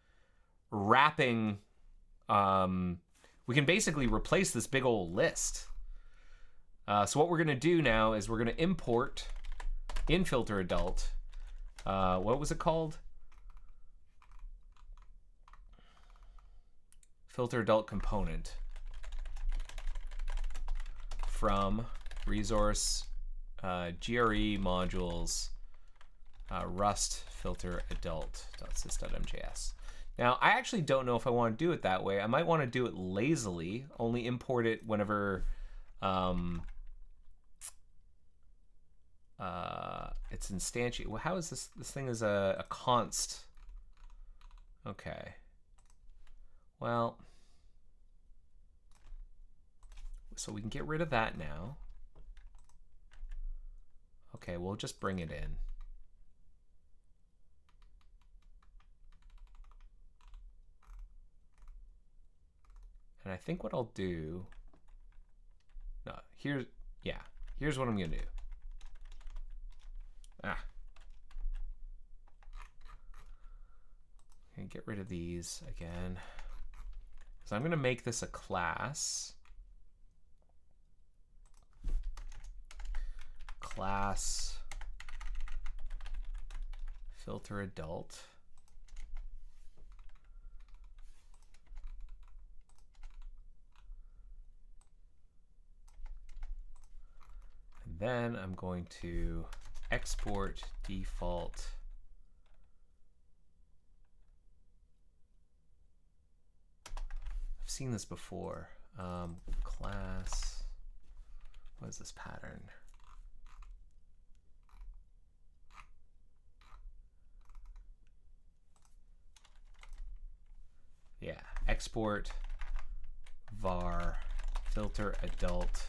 wrapping. We can basically replace this big old list. So what we're going to do now is we're going to import in filter adult. What was it called? Filter adult component from resource GRE modules rust filter adult.sys.mjs. Now, I actually don't know if I want to do it that way. I might want to do it lazily, only import it whenever it's instantiated. Well, how is this? This thing is a const. Okay. Well, so we can get rid of that now. Okay, we'll just bring it in. And I think what I'll do, here's what I'm gonna do. Okay, get rid of these again. So I'm gonna make this a class. Class filter adult. And then I'm going to export default I've seen this before. Class, what is this pattern? Yeah, export var filter adult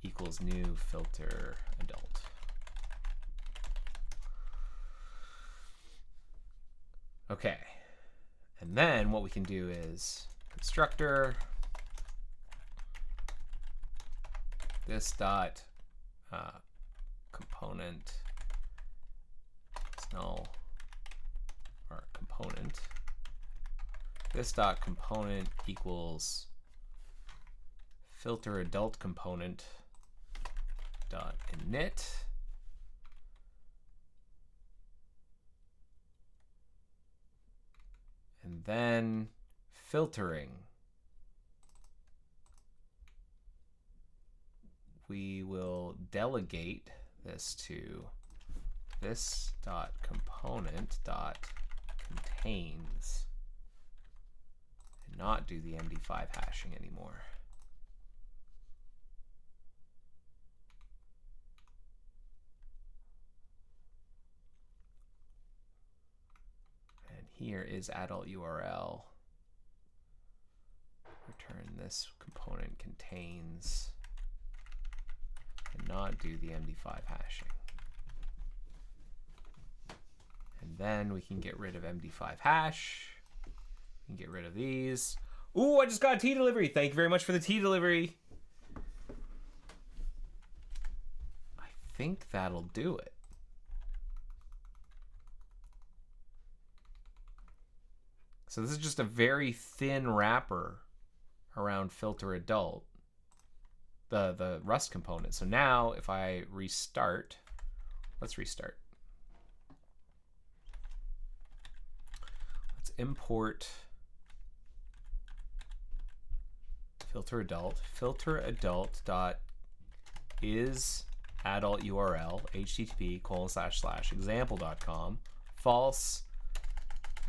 equals new filter adult. Okay, and then what we can do is constructor this dot component it's null or component this dot component equals filter adult component dot init and then filtering. We will delegate this to this dot component dot contains not do the MD5 hashing anymore. And here is adult URL. Return this component contains, and not do the MD5 hashing. And then we can get rid of MD5 hash. We can get rid of these. Ooh, I just got a tea delivery. Thank you very much for the tea delivery. I think that'll do it. So this is just a very thin wrapper around filter adult, the Rust component. So now if I restart, let's restart. Let's import filter adult dot is adult URL http://example.com false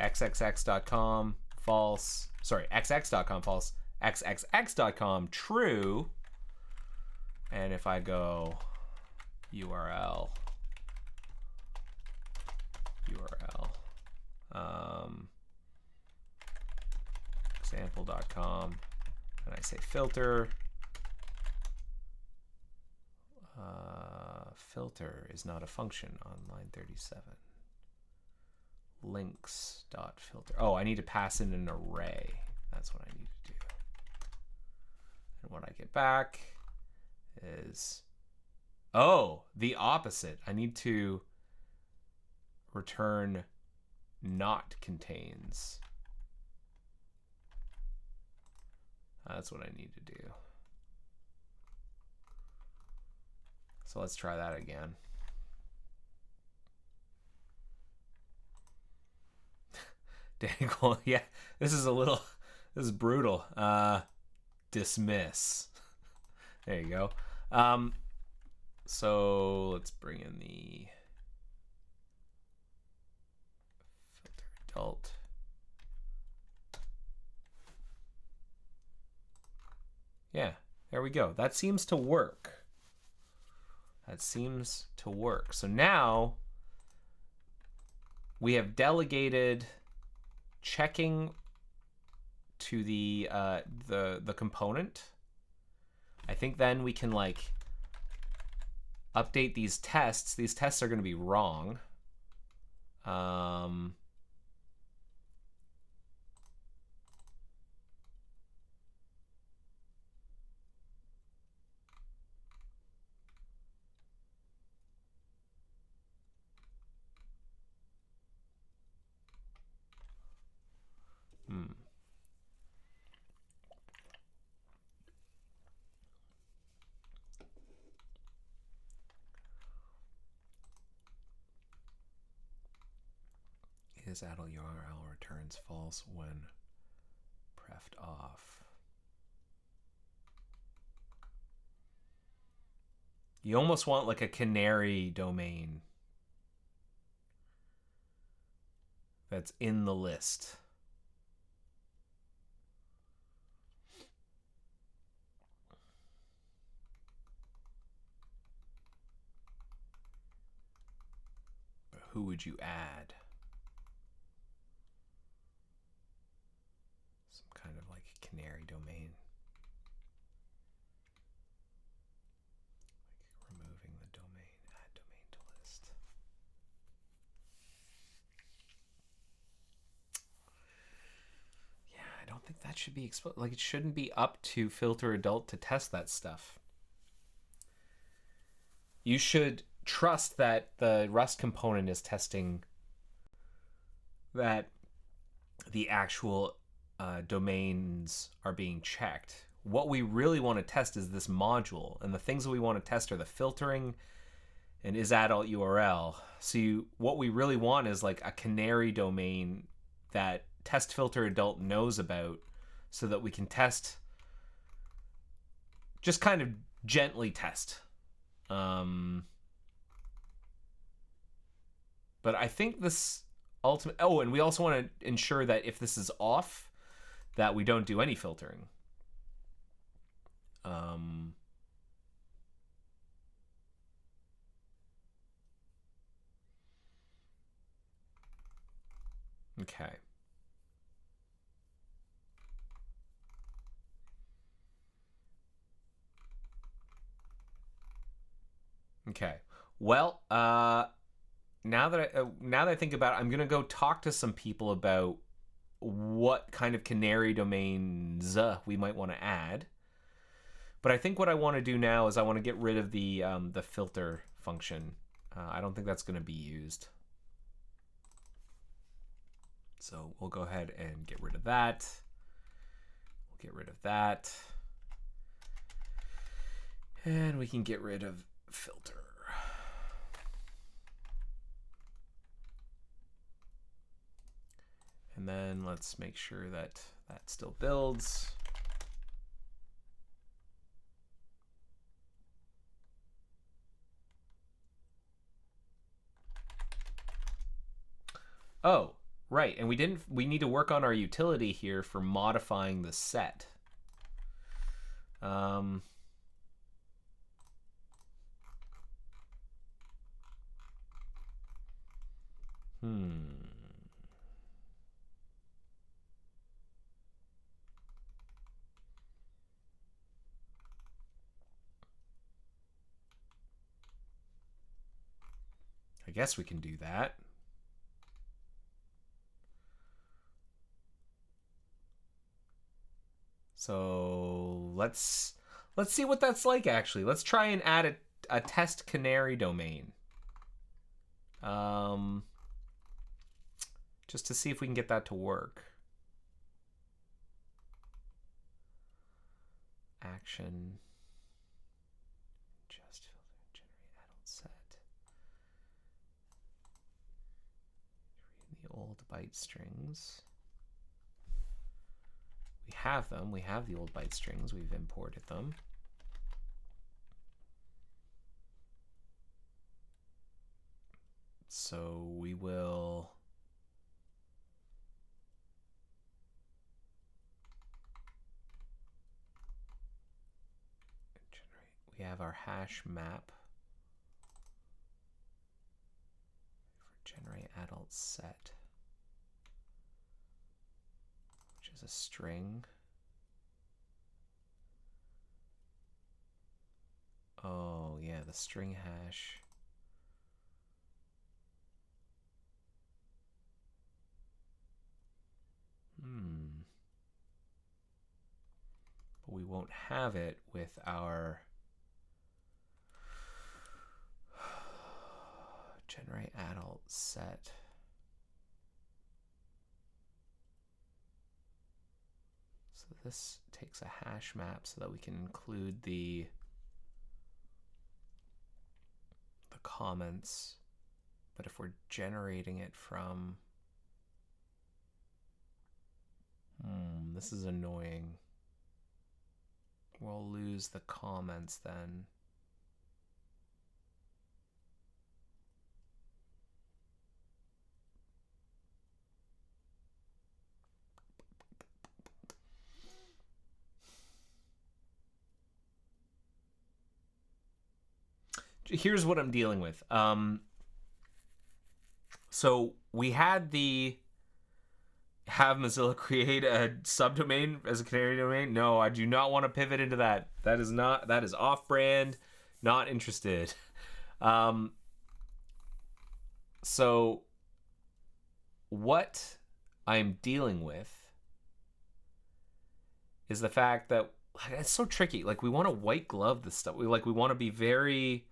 xxx.com false, sorry, xx.com false, xxx.com true. And if I go URL example.com, and I say filter, filter is not a function on line 37. Links.filter. Oh, I need to pass in an array. That's what I need to do. And what I get back is, oh, the opposite. I need to return not contains. That's what I need to do. So let's try that again. Dangle, yeah, this is brutal. Dismiss. There you go. So let's bring in the filter adult. Yeah, there we go. That seems to work. So now we have delegated checking to the component. I think then we can like update these tests. These tests are going to be wrong. Is adult URL returns false when prefed off. You almost want like a canary domain that's in the list. But who would you add? Kind of like a canary domain. Like removing the domain, add domain to list. Yeah, I don't think that should be exposed. Like it shouldn't be up to filter adult to test that stuff. You should trust that the Rust component is testing that the actual domains are being checked. What we really want to test is this module, and the things that we want to test are the filtering and is adult URL. So what we really want is like a canary domain that test filter adult knows about, so that we can test, just kind of gently test. But I think this ultimate, oh, and we also want to ensure that if this is off, that we don't do any filtering. Okay. Okay. Well, now that I think about it, I'm gonna go talk to some people about what kind of canary domains we might want to add. But I think what I want to do now is I want to get rid of the filter function. I don't think that's going to be used. So we'll go ahead and get rid of that. We'll get rid of that. And we can get rid of filter. And then let's make sure that that still builds. Oh, right. And we need to work on our utility here for modifying the set. I guess we can do that. So let's see what that's like, actually. Let's try and add a test canary domain. Just to see if we can get that to work. Action. Just filter, generate adult set. Read the old byte strings. We have them. We have the old byte strings. We've imported them. So we will generate. We have our hash map for generate adult set, which is a string. Oh, yeah, the string hash. But we won't have it with our generate adult set. So this takes a hash map so that we can include the comments. But if we're generating it from this is annoying. We'll lose the comments then. Here's what I'm dealing with. So we had have Mozilla create a subdomain as a canary domain. No, I do not want to pivot into that. That is off-brand. Not interested. So what I'm dealing with is the fact that it's so tricky. Like, we want to white glove this stuff. We want to be very.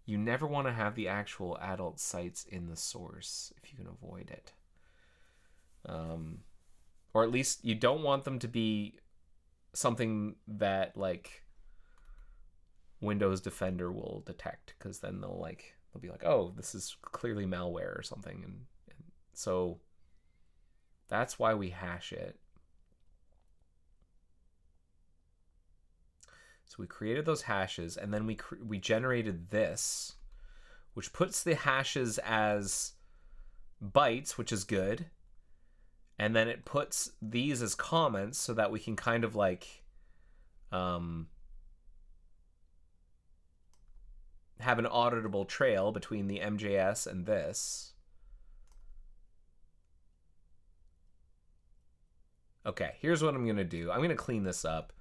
You never want to have the actual adult sites in the source if you can avoid it. Or at least you don't want them to be something that, like, Windows Defender will detect, because then they'll be like, oh, this is clearly malware or something. And so that's why we hash it. So we created those hashes, and then we generated this, which puts the hashes as bytes, which is good. And then it puts these as comments so that we can kind of like have an auditable trail between the MJS and this. Okay, here's what I'm going to do. I'm going to clean this up.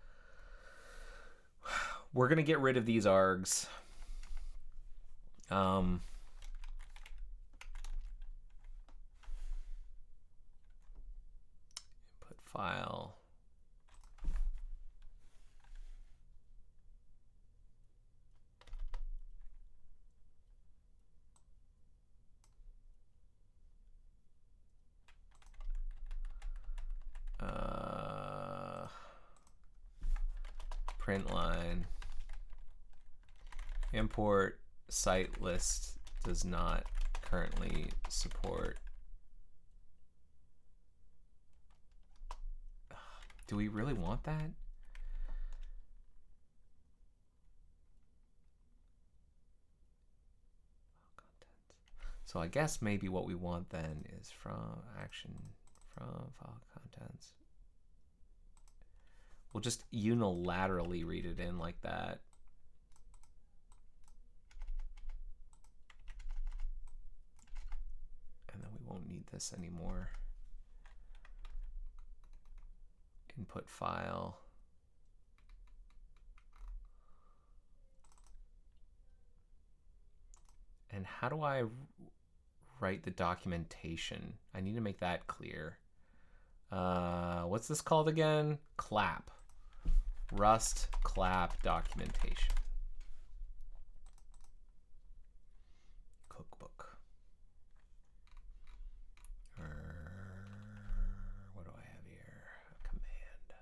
We're going to get rid of these args. Input file. Print line. Import site list does not currently support. Do we really want that? So I guess maybe what we want then is from action, from file contents. We'll just unilaterally read it in like that. And then we won't need this anymore. Input file. And how do I write the documentation? I need to make that clear. What's this called again? CLAP. Rust CLAP documentation. Cookbook. What do I have here? A command.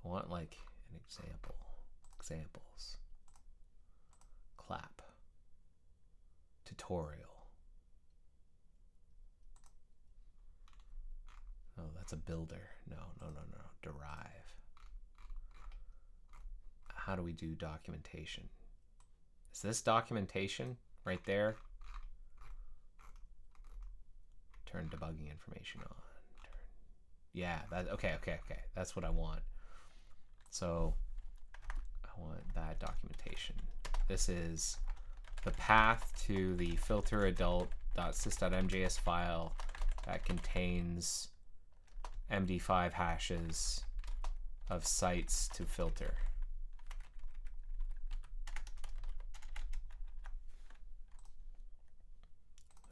I want like an example. Examples. CLAP. Tutorial. Oh, that's a builder. No. Derive. How do we do documentation? Is this documentation right there? Turn debugging information on. Yeah, okay. That's what I want. So I want that documentation. This is the path to the filter adult.sys.mjs file that contains MD5 hashes of sites to filter.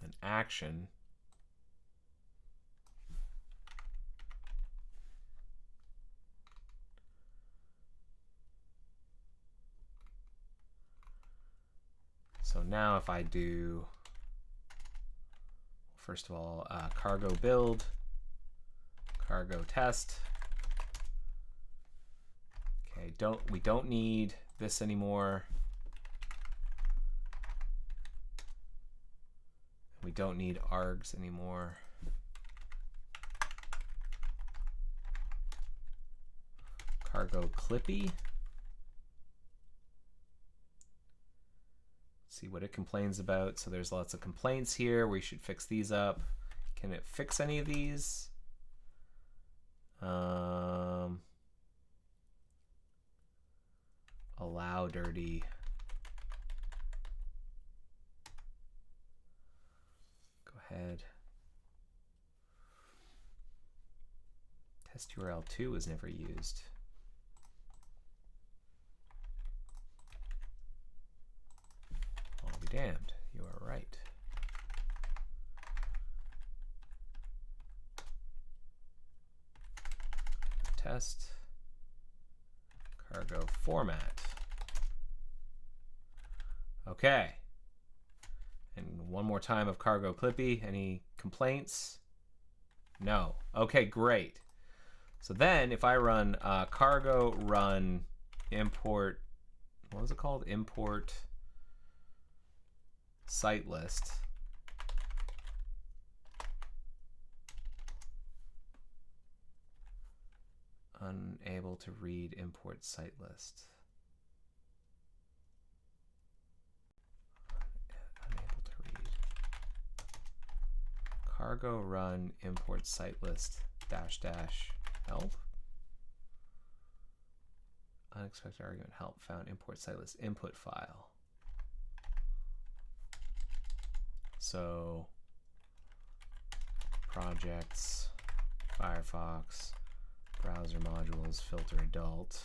An action. So now if I do, first of all, cargo build, cargo test. Okay, we don't need this anymore. We don't need args anymore. Cargo Clippy. See what it complains about. So there's lots of complaints here. We should fix these up. Can it fix any of these? Allow dirty. Go ahead. Test URL 2 was never used. I'll be damned. You are right. Test. Cargo format. Okay. And one more time of cargo Clippy. Any complaints? No. Okay, great. So then if I run cargo run import, what was it called? Import site list. Unable to read import site list. cargo run import site list dash dash help. Unexpected argument help found import site list input file. So projects, Firefox, browser modules, filter adult.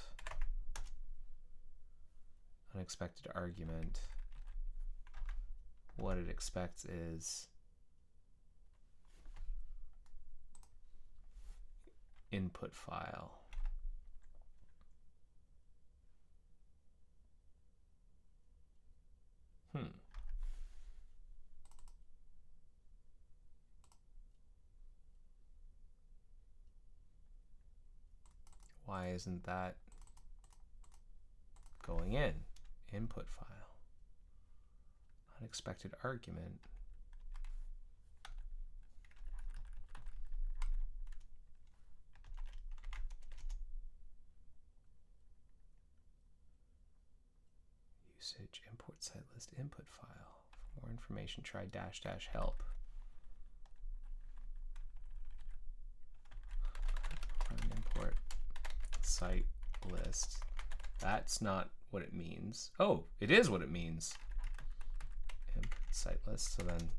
Unexpected argument. What it expects is input file. Why isn't that going in? Input file. Unexpected argument. Usage, import site list, input file. For more information, try dash dash help. Run import site list. That's not what it means. Oh, it is what it means. Import site list. So then,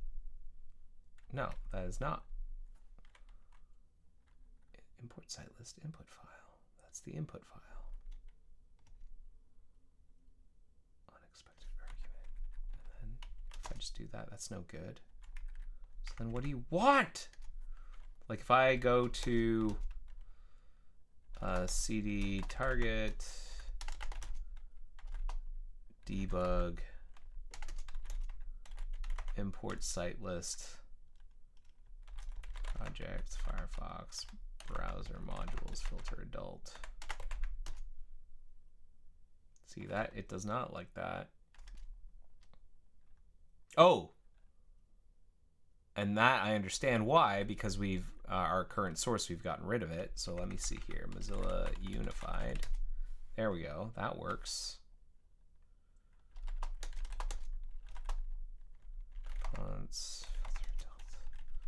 no, that is not. Import site list, input file. That's the input file. Unexpected argument. And then if I just do that, that's no good. So then what do you want? Like if I go to cd target debug import site list project Firefox browser modules filter adult. See that? It does not like that. Oh, and that I understand why, because we've our current source, we've gotten rid of it. So let me see here, Mozilla Unified. There we go. That works. Components, filter adult,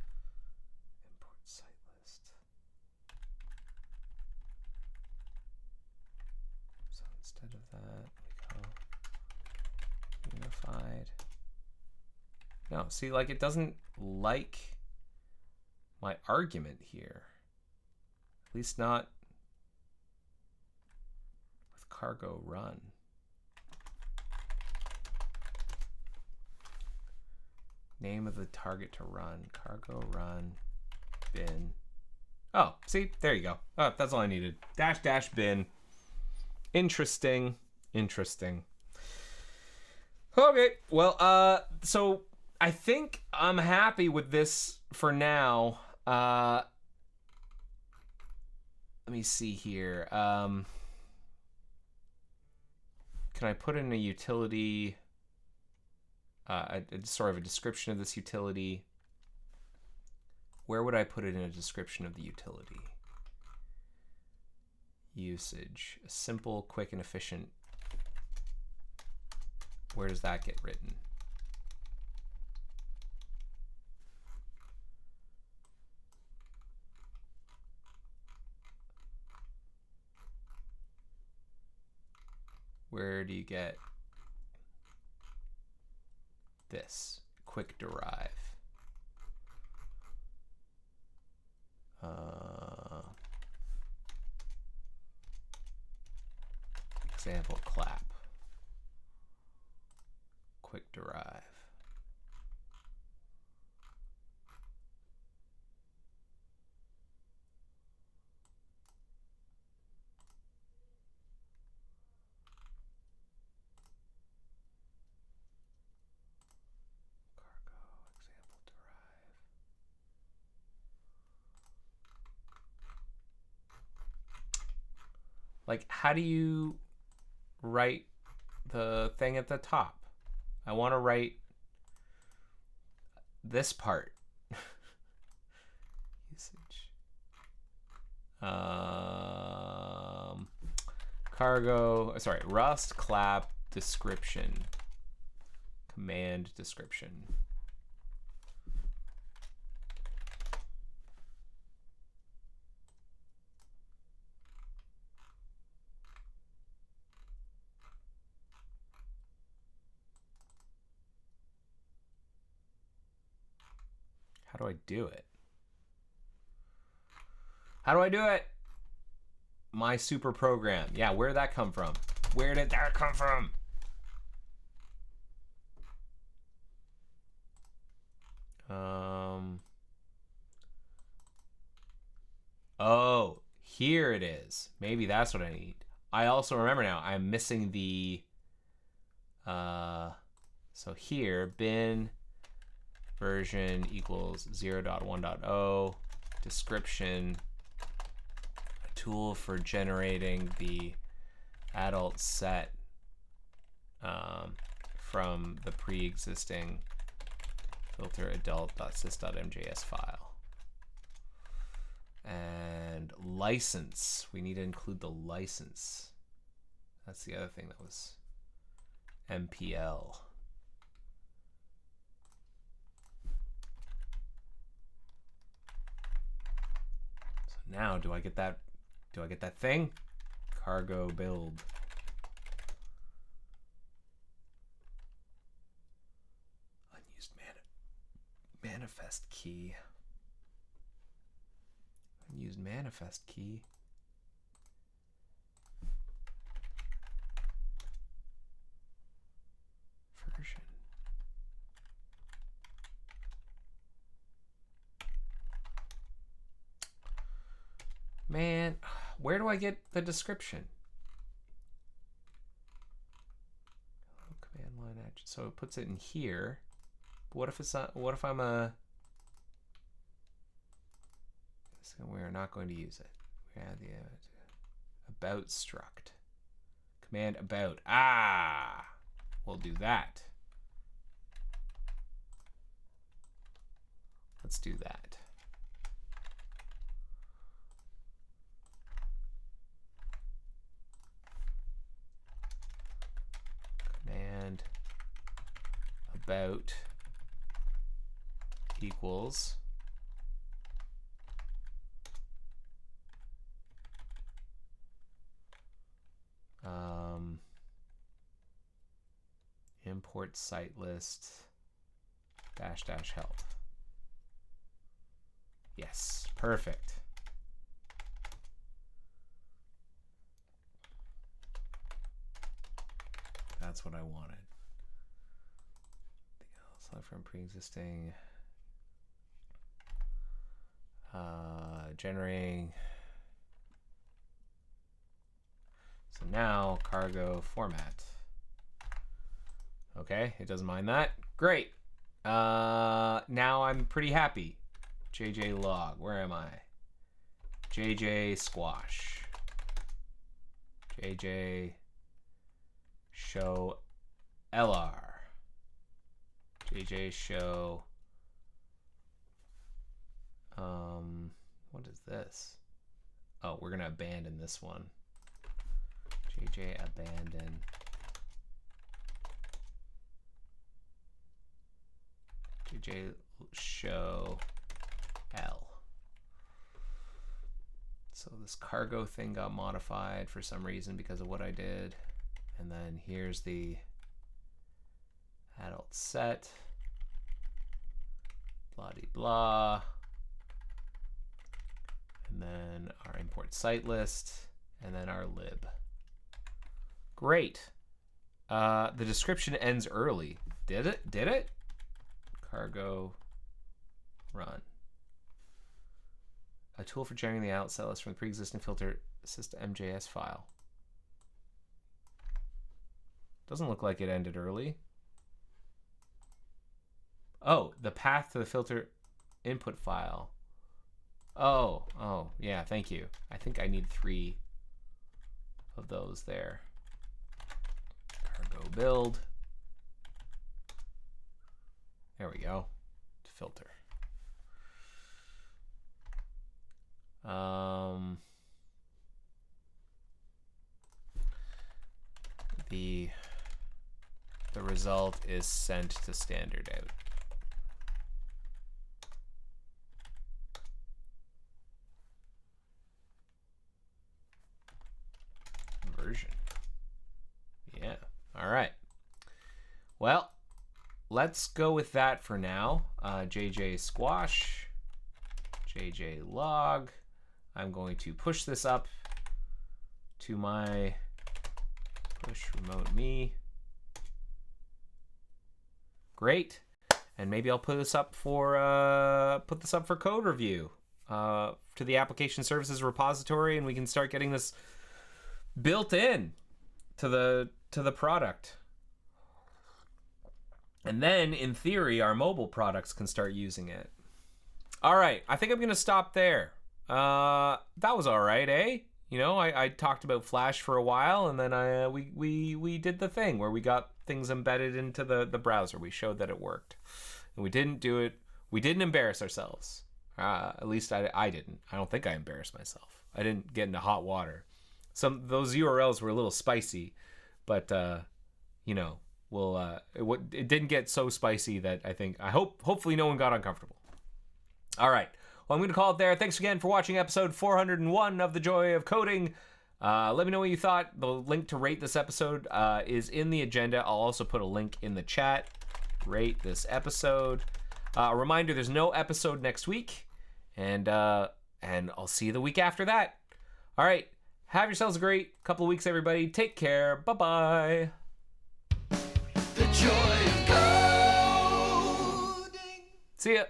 import site list. So instead of that, we go unified. No, see, like it doesn't like my argument here. At least not with cargo run. Name of the target to run, cargo run bin. Oh, see, there you go. Oh, that's all I needed. Dash dash bin. Interesting. Interesting. Okay, well, so I think I'm happy with this for now. Let me see here. Can I put in a utility? Sort of a description of this utility. Where would I put it in a description of the utility? Usage. A simple, quick, and efficient. Where does that get written? Where do you get this? Quick derive. Example clap. Quick derive. Like, how do you write the thing at the top? I want to write this part. Usage. Rust clap description. Command description. How do I do it? How do I do it? My super program. Yeah, where did that come from? Where did that come from? Oh, here it is. Maybe that's what I need. I also remember now. I'm missing the. So here, bin version equals 0.1.0 description. A tool for generating the adult set from the pre-existing filter adult.sys.mjs file. And license. We need to include the license. That's the other thing that was MPL. So now do I get that thing? Cargo build. Unused manifest key. Unused manifest key. Version. Man, where do I get the description? Command line action. So it puts it in here. But what if it's not? What if I'm a? So we are not going to use it. We add the about struct. Command about. Ah, we'll do that. Let's do that. Command about equals import site list -- help. Yes, perfect. That's what I wanted. Select from pre-existing generating. So now cargo format. Okay, it doesn't mind that. Great. Now I'm pretty happy. JJ log. Where am I? JJ squash. JJ show LR. JJ show. What is this? Oh, we're gonna abandon this one. JJ abandon. JJ show L. So this cargo thing got modified for some reason because of what I did. And then here's the adult set. Blah de blah. And then our import site list. And then our lib. Great. The description ends early. Did it? Did it? Cargo run. A tool for generating the out set list from the pre-existing filter sys.mjs file. Doesn't look like it ended early. Oh, the path to the filter input file. Oh, yeah, thank you. I think I need 3 of those there. Cargo build. There we go. Filter. The result is sent to standard out. Version. Yeah. All right. Well, let's go with that for now. JJ Squash, JJ Log. I'm going to push this up to my push remote me. Great. And maybe I'll put this up for code review to the application services repository, and we can start getting this built in to the product. And then, in theory, our mobile products can start using it. All right, I think I'm gonna stop there. That was all right, eh? You know, I talked about Flash for a while, and then we did the thing where we got things embedded into the browser. We showed that it worked, and we didn't do it. We didn't embarrass ourselves. At least I didn't. I don't think I embarrassed myself. I didn't get into hot water. Those URLs were a little spicy, but you know, it didn't get so spicy that hopefully no one got uncomfortable. All right. Well, I'm going to call it there. Thanks again for watching episode 401 of The Joy of Coding. Let me know what you thought. The link to rate this episode is in the agenda. I'll also put a link in the chat. Rate this episode. A reminder, there's no episode next week, and I'll see you the week after that. All right. Have yourselves a great couple of weeks, everybody. Take care. Bye-bye. The joy of coding. See ya.